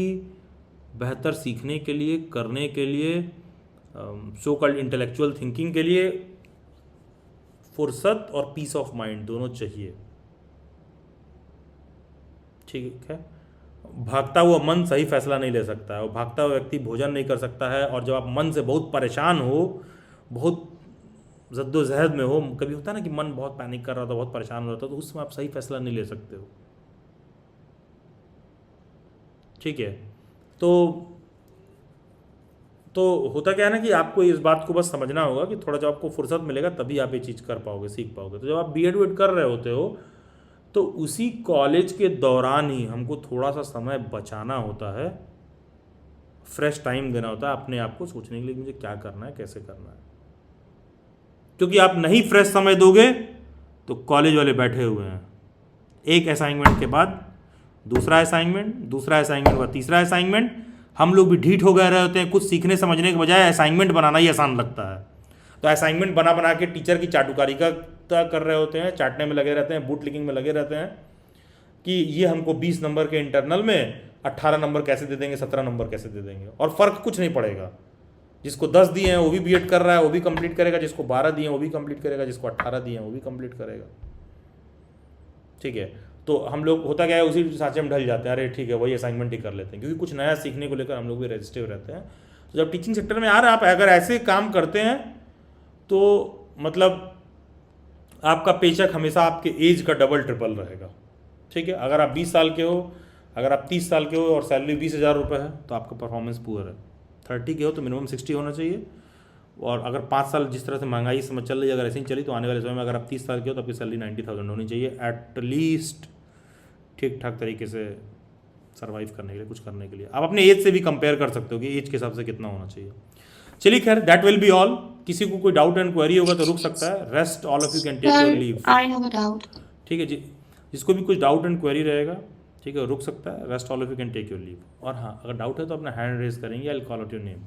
बेहतर सीखने के लिए, करने के लिए, सो कॉल्ड इंटेलेक्चुअल थिंकिंग के लिए फुर्सत और पीस ऑफ माइंड दोनों चाहिए। ठीक है, भागता हुआ मन सही फैसला नहीं ले सकता है, और भागता हुआ व्यक्ति भोजन नहीं कर सकता है। और जब आप मन से बहुत परेशान हो, बहुत जद्दोजहद में हो, कभी होता है ना कि मन बहुत पैनिक कर रहा था, बहुत परेशान हो रहा था, तो उस समय आप सही फैसला नहीं ले सकते हो। ठीक है, तो होता क्या है ना कि आपको इस बात को बस समझना होगा कि थोड़ा जब आपको फुर्सत मिलेगा तभी आप ये चीज़ कर पाओगे, सीख पाओगे। तो जब आप बीएड वीएड कर रहे होते हो तो उसी कॉलेज के दौरान ही हमको थोड़ा सा समय बचाना होता है, फ्रेश टाइम देना होता है अपने आप को सोचने के लिए कि मुझे क्या करना है, कैसे करना है। क्योंकि आप नहीं फ्रेश समय दोगे तो कॉलेज वाले बैठे हुए हैं, एक असाइनमेंट के बाद दूसरा असाइनमेंट हुआ, तीसरा असाइनमेंट। हम लोग भी ढीठ हो गए रहे होते हैं, कुछ सीखने समझने के बजाय असाइनमेंट बनाना ही आसान लगता है। तो असाइनमेंट बना के टीचर की चाटुकारी का कर रहे होते हैं, चाटने में लगे रहते हैं, बूट लिकिंग में लगे रहते हैं कि ये हमको 20 नंबर के इंटरनल में 18 नंबर कैसे दे देंगे, 17 नंबर कैसे दे देंगे, और फ़र्क कुछ नहीं पड़ेगा। जिसको 10 दिए हैं वो भी बीएड कर रहा है, वो भी कंप्लीट करेगा, जिसको 12 दिए हैं वो भी कंप्लीट करेगा, जिसको 18 दिए हैं वो भी कंप्लीट करेगा। ठीक है, तो हम लोग होता क्या है, उसी सांचे में ढल जाते हैं, अरे ठीक है वही असाइनमेंट ही कर लेते हैं, क्योंकि कुछ नया सीखने को लेकर हम लोग भी रेजिस्टिव रहते हैं। तो जब टीचिंग सेक्टर में यार आप अगर ऐसे काम करते हैं तो मतलब आपका पेचेक हमेशा आपके एज का डबल ट्रिपल रहेगा। ठीक है, अगर आप 20 साल के हो, अगर आप 30 साल के हो और सैलरी 20,000 रुपये है तो आपका परफॉर्मेंस पुअर है। 30 के हो तो मिनिमम 60 होना चाहिए, और अगर 5 साल जिस तरह से महंगाई समझ चल रही है, अगर ऐसे ही चली तो आने वाले समय में अगर आप 30 साल के हो तो आपकी सैलरी 90,000 होनी चाहिए एटलीस्ट, ठीक ठाक तरीके से सर्वाइव करने के लिए, कुछ करने के लिए। आप अपने एज से भी कंपेयर कर सकते हो कि एज के हिसाब से कितना होना चाहिए। चलिए खैर, दैट विल बी ऑल। किसी को कोई डाउट एंड क्वेरी होगा तो रुक सकता है, rest all of you can take your leave. I have a doubt. ठीक है जी, जिसको भी कुछ डाउट एंड क्वेरी रहेगा, ठीक है, रुक सकता है, rest all of you can take your leave. और हाँ, अगर डाउट है तो अपना हैंड रेज करेंगे, आई will call out your name.